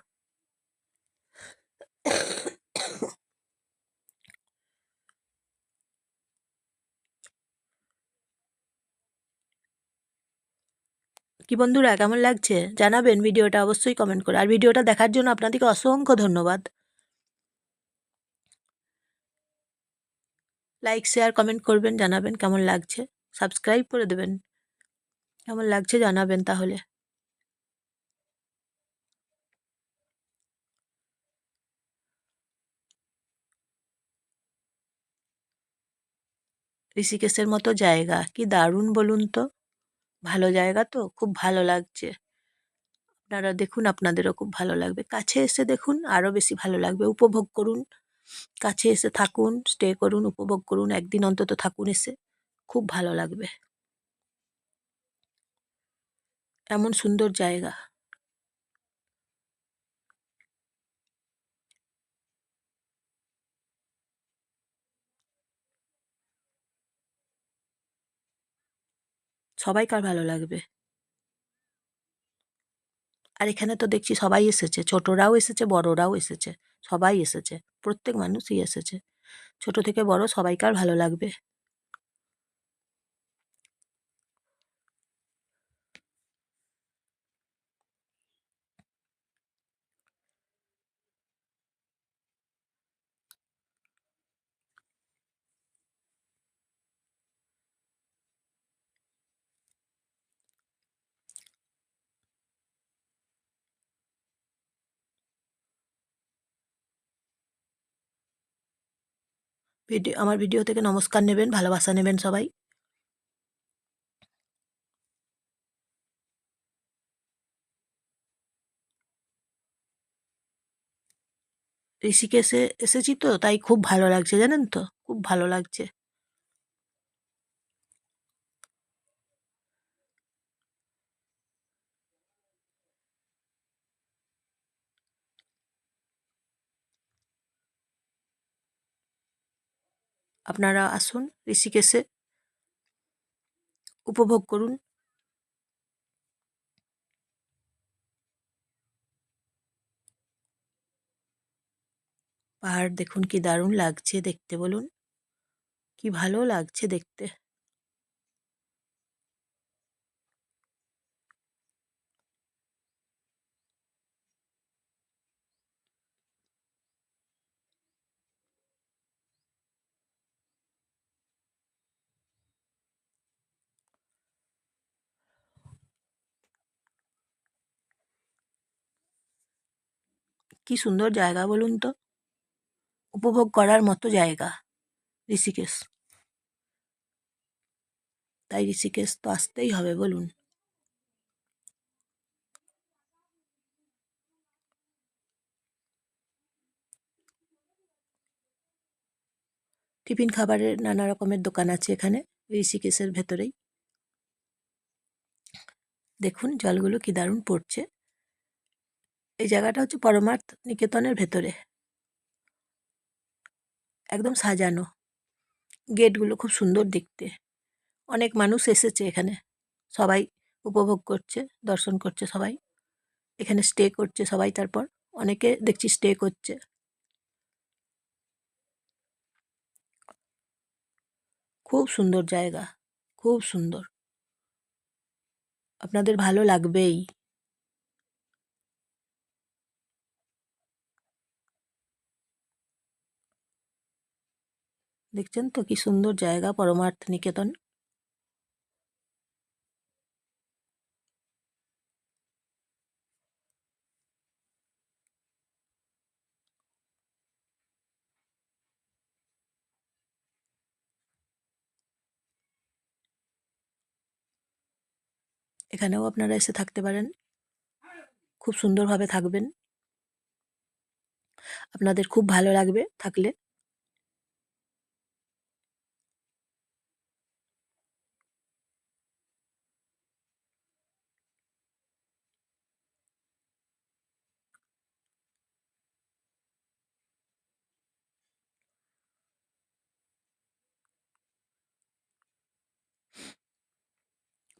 কি বন্ধুরা, কেমন লাগছে জানাবেন ভিডিওটা, অবশ্যই কমেন্ট করে। আর ভিডিওটা দেখার জন্য আপনাদেরকে অসংখ্য ধন্যবাদ। লাইক শেয়ার কমেন্ট করবেন, জানাবেন কেমন লাগছে, সাবস্ক্রাইব করে দেবেন, কেমন লাগছে জানাবেন তাহলে। ঋষিকেশের মতো জায়গা কি দারুণ বলুন তো, ভালো জায়গা তো, খুব ভালো লাগছে। আপনারা দেখুন, আপনাদেরও খুব ভালো লাগবে, কাছে এসে দেখুন আরও বেশি ভালো লাগবে, উপভোগ করুন, কাছে এসে থাকুন, স্টে করুন, উপভোগ করুন, একদিন অন্তত থাকুন এসে, খুব ভালো লাগবে, এমন সুন্দর জায়গা। সবাইকার ভালো লাগবে। আর এখানে তো দেখছি সবাই এসেছে, ছোটরাও এসেছে, বড়রাও এসেছে, সবাই এসেছে, প্রত্যেক মানুষই এসেছে, ছোট থেকে বড় সবাইকার ভালো লাগবে। আমার ভিডিও থেকে নমস্কার নেবেন, ভালোবাসা নেবেন সবাই। ঋষিকেশে এসেছি তো তাই খুব ভালো লাগছে, জানেন তো, খুব ভালো লাগছে। আপনারা আসুন ঋষিকেশে, উপভোগ করুন। পাহাড় দেখুন কি দারুণ লাগছে দেখতে, বলুন কি ভালো লাগছে দেখতে। কি সুন্দর জায়গা বলুন তো, উপভোগ করার মতো জায়গা ঋষিকেশ। তাই ঋষিকেশ তো আসতেই হবে বলুন। টিফিন খাবারের নানা রকমের দোকান আছে এখানে ঋষিকেশের ভেতরেই। দেখুন জলগুলো কি দারুণ পড়ছে। এই জায়গাটা হচ্ছে পরমার্থ নিকেতনের ভেতরে, একদম সাজানো। গেটগুলো খুব সুন্দর দেখতে। অনেক মানুষ এসেছে এখানে, সবাই উপভোগ করছে, দর্শন করছে সবাই। এখানে স্টে করছে সবাই, তারপর অনেকে দেখছি স্টে করছে। খুব সুন্দর জায়গা, খুব সুন্দর, আপনাদের ভালো লাগবেই। দেখছেন তো কি সুন্দর জায়গা পরমার্থ নিকেতন। এখানেও আপনারা এসে থাকতে পারেন, খুব সুন্দরভাবে থাকবেন, আপনাদের খুব ভালো লাগবে থাকলে।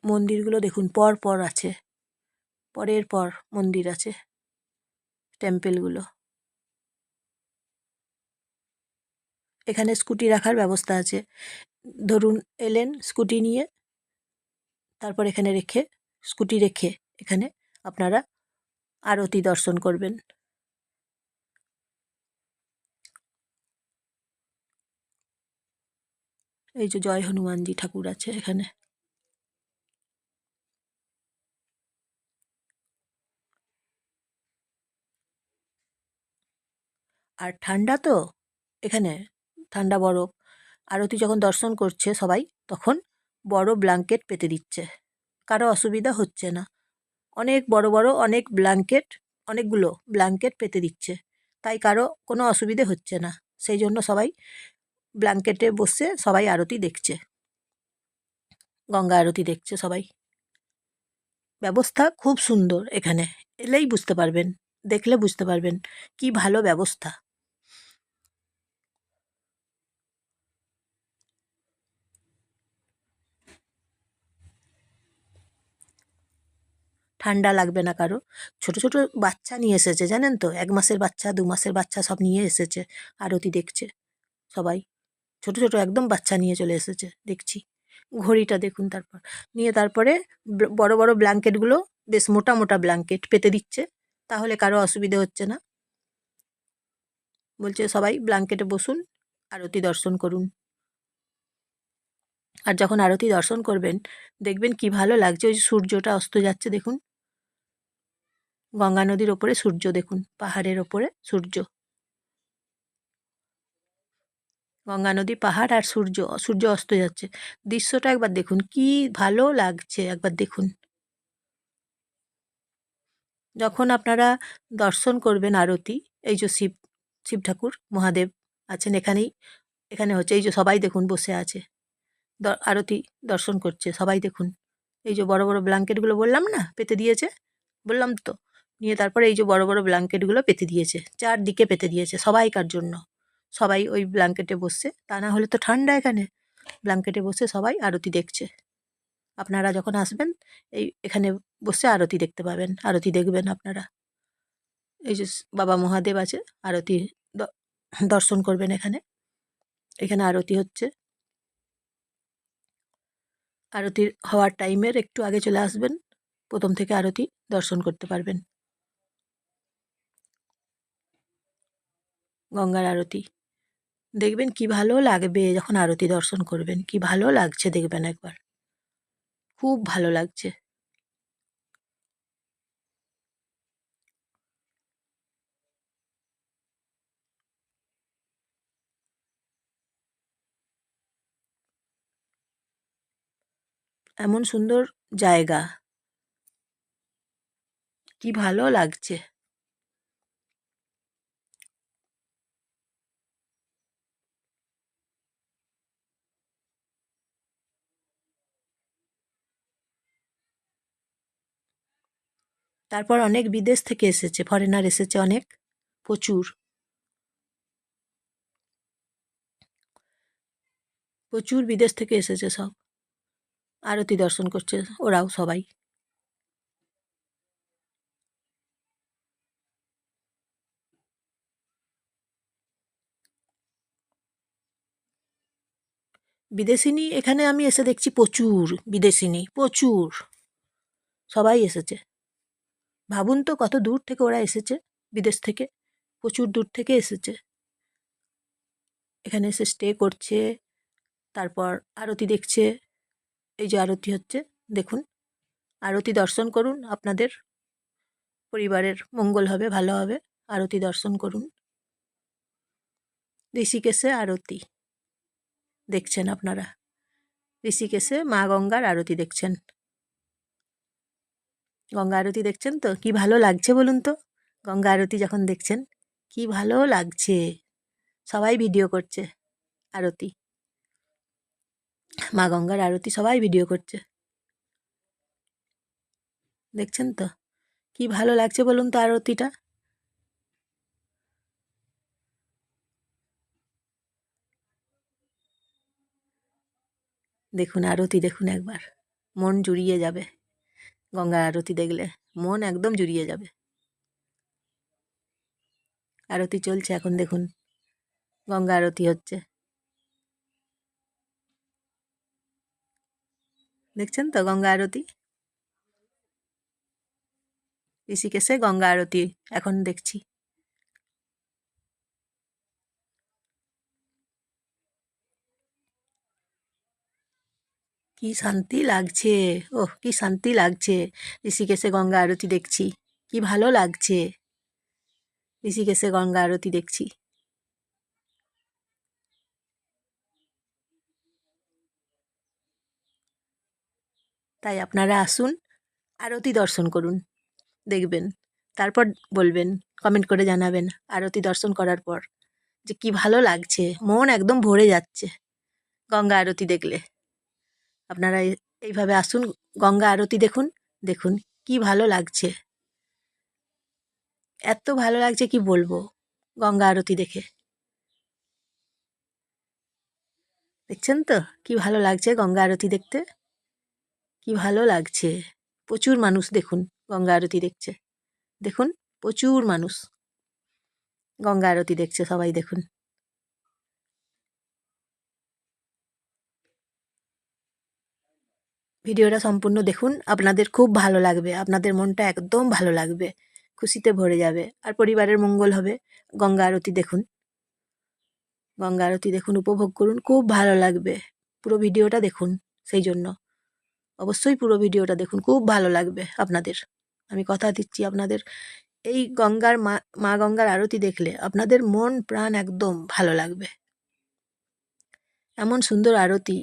মন্দিরগুলো দেখুন পর পর আছে, পরের পর মন্দির আছে, টেম্পেলগুলো। এখানে স্কুটি রাখার ব্যবস্থা আছে। ধরুন এলেন স্কুটি নিয়ে, তারপর এখানে রেখে, স্কুটি রেখে এখানে আপনারা আরতি দর্শন করবেন। এই যে জয় হনুমানজি ঠাকুর আছে এখানে। আর ঠান্ডা তো এখানে, ঠান্ডা বরফ। আরতি যখন দর্শন করছে সবাই, তখন বড় ব্ল্যাঙ্কেট পেতে দিচ্ছে, কারো অসুবিধা হচ্ছে না। অনেক বড় বড় অনেক ব্ল্যাঙ্কেট, অনেকগুলো ব্ল্যাঙ্কেট পেতে দিচ্ছে, তাই কারো কোনো অসুবিধে হচ্ছে না। সেই জন্য সবাই ব্ল্যাঙ্কেটে বসে সবাই আরতি দেখছে, গঙ্গা আরতি দেখছে সবাই। ব্যবস্থা খুব সুন্দর এখানে, এলেই বুঝতে পারবেন, দেখলে বুঝতে পারবেন কি ভালো ব্যবস্থা। ঠান্ডা লাগবে না কারো। ছোট ছোট বাচ্চা নিয়ে এসেছে জানেন তো, 1 মাসের বাচ্চা 2 মাসের বাচ্চা সব নিয়ে এসেছে, আরতি দেখছে সবাই। ছোট ছোট একদম বাচ্চা নিয়ে চলে এসেছে দেখছি। ঘড়িটা দেখুন, তারপর নিয়ে তারপরে বড় বড় ব্ল্যাঙ্কেটগুলো, বেশ মোটা মোটা ব্ল্যাঙ্কেট পেতে দিচ্ছে, তাহলে কারো অসুবিধে হচ্ছে না। বলছে সবাই ব্ল্যাঙ্কেটে বসুন, আরতি দর্শন করুন। আর যখন আরতি দর্শন করবেন, দেখবেন কি ভালো লাগছে। ওই যে সূর্যটা অস্ত যাচ্ছে দেখুন, গঙ্গা নদীর ওপরে সূর্য দেখুন, পাহাড়ের ওপরে সূর্য, গঙ্গা নদী, পাহাড় আর সূর্য, সূর্য অস্ত যাচ্ছে। দৃশ্যটা একবার দেখুন, কি ভালো লাগছে একবার দেখুন। যখন আপনারা দর্শন করবেন আরতি, এই যে শিব, শিব ঠাকুর মহাদেব আছেন এখানেই, এখানে হচ্ছে এই যে সবাই দেখুন বসে আছে, আরতি দর্শন করছে সবাই দেখুন। এই যে বড় বড় ব্ল্যাঙ্কেটগুলো বললাম না পেতে দিয়েছে, বললাম তো। নিয়ে তারপরে এই যে বড় বড় ব্ল্যাঙ্কেটগুলো পেতে দিয়েছে, চারদিকে পেতে দিয়েছে সবাইকার জন্য। সবাই ওই ব্ল্যাঙ্কেটে বসছে, তা না হলে তো ঠান্ডা এখানে, ব্ল্যাঙ্কেটে বসে সবাই আরতি দেখছে। আপনারা যখন আসবেন এই এখানে বসে আরতি দেখতে পাবেন, আরতি দেখবেন আপনারা। এই যে বাবা মহাদেব আছে, আরতি দর্শন করবেন এখানে, এখানে আরতি হচ্ছে। আরতির হওয়ার টাইমের একটু আগে চলে আসবেন, প্রথম থেকে আরতি দর্শন করতে পারবেন। গঙ্গার আরতি দেখবেন কি ভালো লাগবে, যখন আরতি দর্শন করবেন কি ভালো লাগছে দেখবেন একবার, খুব ভালো লাগছে। এমন সুন্দর জায়গা, কি ভালো লাগছে। তারপর অনেক বিদেশ থেকে এসেছে, ফরেনার এসেছে অনেক, প্রচুর প্রচুর বিদেশ থেকে এসেছে সব, আরতি দর্শন করছে ওরাও সবাই। বিদেশিনী এখানে আমি এসে দেখছি প্রচুর, বিদেশিনী প্রচুর, সবাই এসেছে। ভাবুন তো কত দূর থেকে ওরা এসেছে, বিদেশ থেকে, প্রচুর দূর থেকে এসেছে। এখানে এসে স্টে করছে, তারপর আরতি দেখছে। এই যে আরতি হচ্ছে, দেখুন, আরতি দর্শন করুন, আপনাদের পরিবারের মঙ্গল হবে, ভালো হবে। আরতি দর্শন করুন। ঋষিকেশে আরতি দেখছেন আপনারা, ঋষিকেশে মা গঙ্গার আরতি দেখছেন। গঙ্গা আরতি দেখছেন তো, কি ভালো লাগছে বলুন তো। গঙ্গা আরতি যখন দেখছেন কি ভালো লাগছে। সবাই ভিডিও করছে আরতি, মা গঙ্গার আরতি সবাই ভিডিও করছে, দেখছেন তো কি ভালো লাগছে বলুন তো আরতিটা। দেখুন আরতি দেখুন একবার, মন জুড়িয়ে যাবে। গঙ্গা আরতি দেখলে মন একদম জুড়িয়ে যাবে। আরতি চলছে এখন, দেখুন গঙ্গা আরতি হচ্ছে, দেখছেন তো গঙ্গা আরতি। ঋষিকেশে গঙ্গা আরতি এখন দেখছি। কি শান্তি লাগছে, ওহ কি শান্তি লাগছে। ঋষিকেশে গঙ্গা আরতি দেখছি, কি ভালো লাগছে। ঋষিকেশে গঙ্গা আরতি দেখছি। তাই আপনারা আসুন, আরতি দর্শন করুন, দেখবেন, তারপর বলবেন, কমেন্ট করে জানাবেন আরতি দর্শন করার পর যে কি ভালো লাগছে, মন একদম ভরে যাচ্ছে গঙ্গা আরতি দেখলে। আপনারা এইভাবে আসুন, গঙ্গা আরতি দেখুন, দেখুন কি ভালো লাগছে, এত ভালো লাগছে কি বলবো গঙ্গা আরতি দেখে। দেখছেন তো কি ভালো লাগছে গঙ্গা আরতি দেখতে, কি ভালো লাগছে। প্রচুর মানুষ দেখুন গঙ্গা আরতি দেখছে, দেখুন প্রচুর মানুষ গঙ্গা আরতি দেখছে সবাই, দেখুন। ভিডিওটা সম্পূর্ণ দেখুন, আপনাদের খুব ভালো লাগবে, আপনাদের মনটা একদম ভালো লাগবে, খুশিতে ভরে যাবে, আর পরিবারের মঙ্গল হবে। গঙ্গা আরতি দেখুন, গঙ্গা আরতি দেখুন, উপভোগ করুন, খুব ভালো লাগবে। পুরো ভিডিওটা দেখুন, সেই জন্য অবশ্যই পুরো ভিডিওটা দেখুন, খুব ভালো লাগবে আপনাদের, আমি কথা দিচ্ছি আপনাদের। এই গঙ্গার মা গঙ্গার আরতি দেখলে আপনাদের মন প্রাণ একদম ভালো লাগবে। এমন সুন্দর আরতি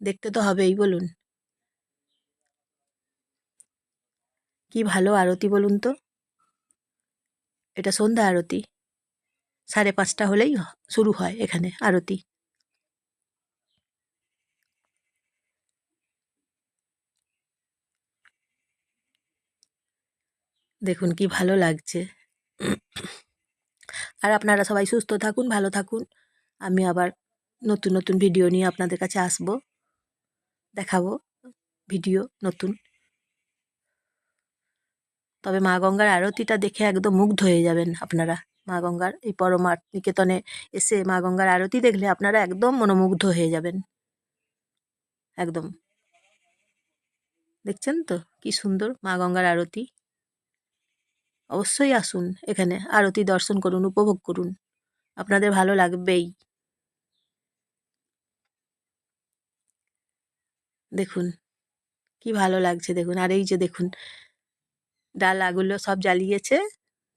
দেখতে তো হবেই, বলুন। কি ভালো আরতি বলুন তো। এটা সন্ধ্যা আরতি, 5:30 হলেই শুরু হয় এখানে আরতি। দেখুন কি ভালো লাগছে। আর আপনারা সবাই সুস্থ থাকুন, ভালো থাকুন। আমি আবার নতুন নতুন ভিডিও নিয়ে আপনাদের কাছে আসবো, দেখাবো ভিডিও নতুন। তবে মা গঙ্গার আরতিটা দেখে একদম মুগ্ধ হয়ে যাবেন আপনারা। মা গঙ্গার এই পরমার্থ নিকেতনে এসে মা গঙ্গার আরতি দেখলে আপনারা একদম মনোমুগ্ধ হয়ে যাবেন, একদম। দেখছেন তো কি সুন্দর মা গঙ্গার আরতি। অবশ্যই আসুন এখানে, আরতি দর্শন করুন, উপভোগ করুন, আপনাদের ভালো লাগবেই। দেখুন কি ভালো লাগছে, দেখুন। আর এই যে দেখুন ডালাগুলো সব জ্বালিয়েছে,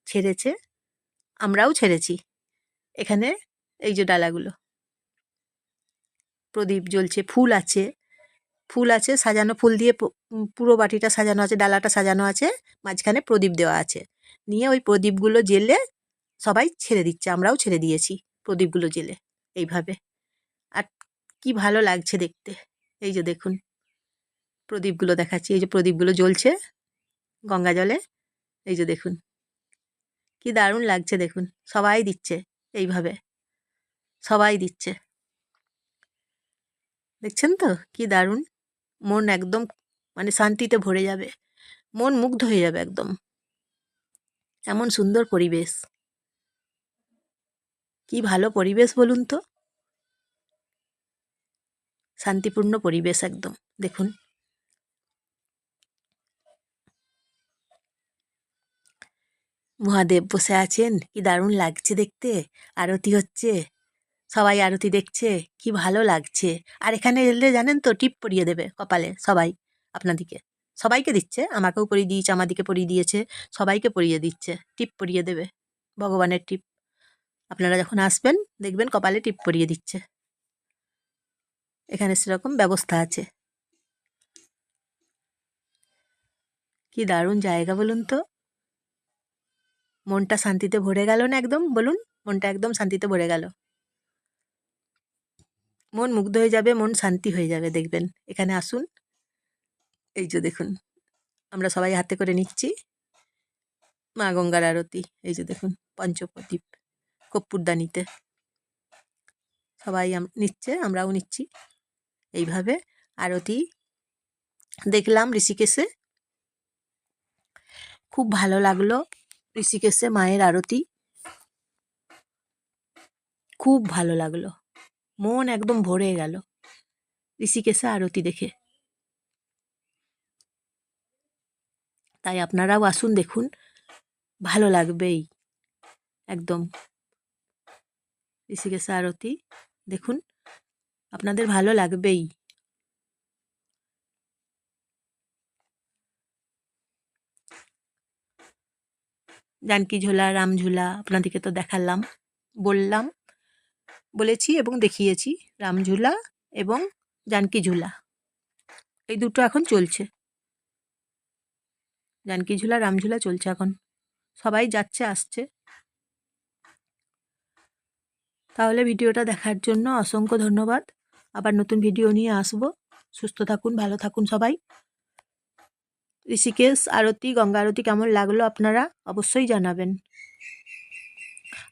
ছেড়েছে, আমরাও ছেড়েছি এখানে। এই যে ডালাগুলো, প্রদীপ জ্বলছে, ফুল আছে, ফুল আছে সাজানো, ফুল দিয়ে পুরো বাটিটা সাজানো আছে, ডালাটা সাজানো আছে, মাঝখানে প্রদীপ দেওয়া আছে। নিয়ে ওই প্রদীপগুলো জ্বেলে সবাই ছেড়ে দিচ্ছে, আমরাও ছেড়ে দিয়েছি প্রদীপগুলো জ্বেলে এইভাবে। আর কি ভালো লাগছে দেখতে। এই যে দেখুন প্রদীপগুলো দেখাচ্ছি, এই যে প্রদীপগুলো জ্বলছে গঙ্গা জলে, এই যে দেখুন কি দারুণ লাগছে দেখুন। সবাই দিচ্ছে এইভাবে, সবাই দিচ্ছে, দেখছেন তো কি দারুণ। মন একদম মানে শান্তিতে ভরে যাবে, মন মুগ্ধ হয়ে যাবে একদম, এমন সুন্দর পরিবেশ। কি ভালো পরিবেশ বলুন তো, শান্তিপূর্ণ পরিবেশ একদম। দেখুন মহাদেব বসে আছেন, কি দারুণ লাগছে দেখতে। আরতি হচ্ছে, সবাই আরতি দেখছে, কি ভালো লাগছে। আর এখানে এলে জানেন তো টিপ পরিয়ে দেবে কপালে সবাই আপনাদিকে, সবাইকে দিচ্ছে, আমাকেও পরিয়ে দিয়েছে, আমাদিকে পরিয়ে দিয়েছে, সবাইকে পরিয়ে দিচ্ছে, টিপ পরিয়ে দেবে, ভগবানের টিপ। আপনারা যখন আসবেন দেখবেন কপালে টিপ পরিয়ে দিচ্ছে, এখানে সেরকম ব্যবস্থা আছে। কি দারুণ জায়গা বলুন তো, মনটা শান্তিতে ভরে গেল না একদম, বলুন মনটা একদম শান্তিতে ভরে গেল, মন মুগ্ধ হয়ে যাবে, মন শান্তি হয়ে যাবে দেখবেন। এখানে আসুন, এই যে দেখুন আমরা সবাই হাতে করে নিচ্ছি মা গঙ্গার আরতি। এই যে দেখুন পঞ্চপ্রদীপ কর্পূরদানিতে সবাই নিচ্ছে, আমরাও নিচ্ছি এইভাবে আরতি। দেখলাম ঋষিকেশে, খুব ভালো লাগলো ঋষিকেশে মায়ের আরতি, খুব ভালো লাগলো, মন একদম ভরে গেল ঋষিকেশে আরতি দেখে। তাই আপনারাও আসুন, দেখুন ভালো লাগবেই একদম। ঋষিকেশে আরতি দেখুন, আপনাদের ভালো লাগবেই। জানকী ঝোলা, রামঝুলা আপনাদেরকে তো দেখালাম, বললাম, বলেছি এবং দেখিয়েছি। রামঝুলা এবং জানকী ঝুলা এই দুটো এখন চলছে, জানকী ঝুলা রামঝুলা চলছে এখন, সবাই যাচ্ছে আসছে। তাহলে ভিডিওটা দেখার জন্য অসংখ্য ধন্যবাদ। আবার নতুন ভিডিও নিয়ে আসবো। সুস্থ থাকুন, ভালো থাকুন সবাই। ঋষিকেশ আরতি, গঙ্গা আরতি কেমন লাগলো আপনারা অবশ্যই জানাবেন,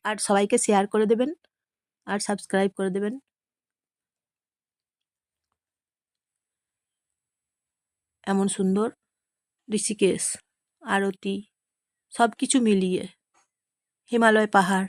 আর সবাইকে শেয়ার করে দেবেন আর সাবস্ক্রাইব করে দেবেন। এমন সুন্দর ঋষিকেশ আরতি সব কিছু মিলিয়ে, হিমালয় পাহাড়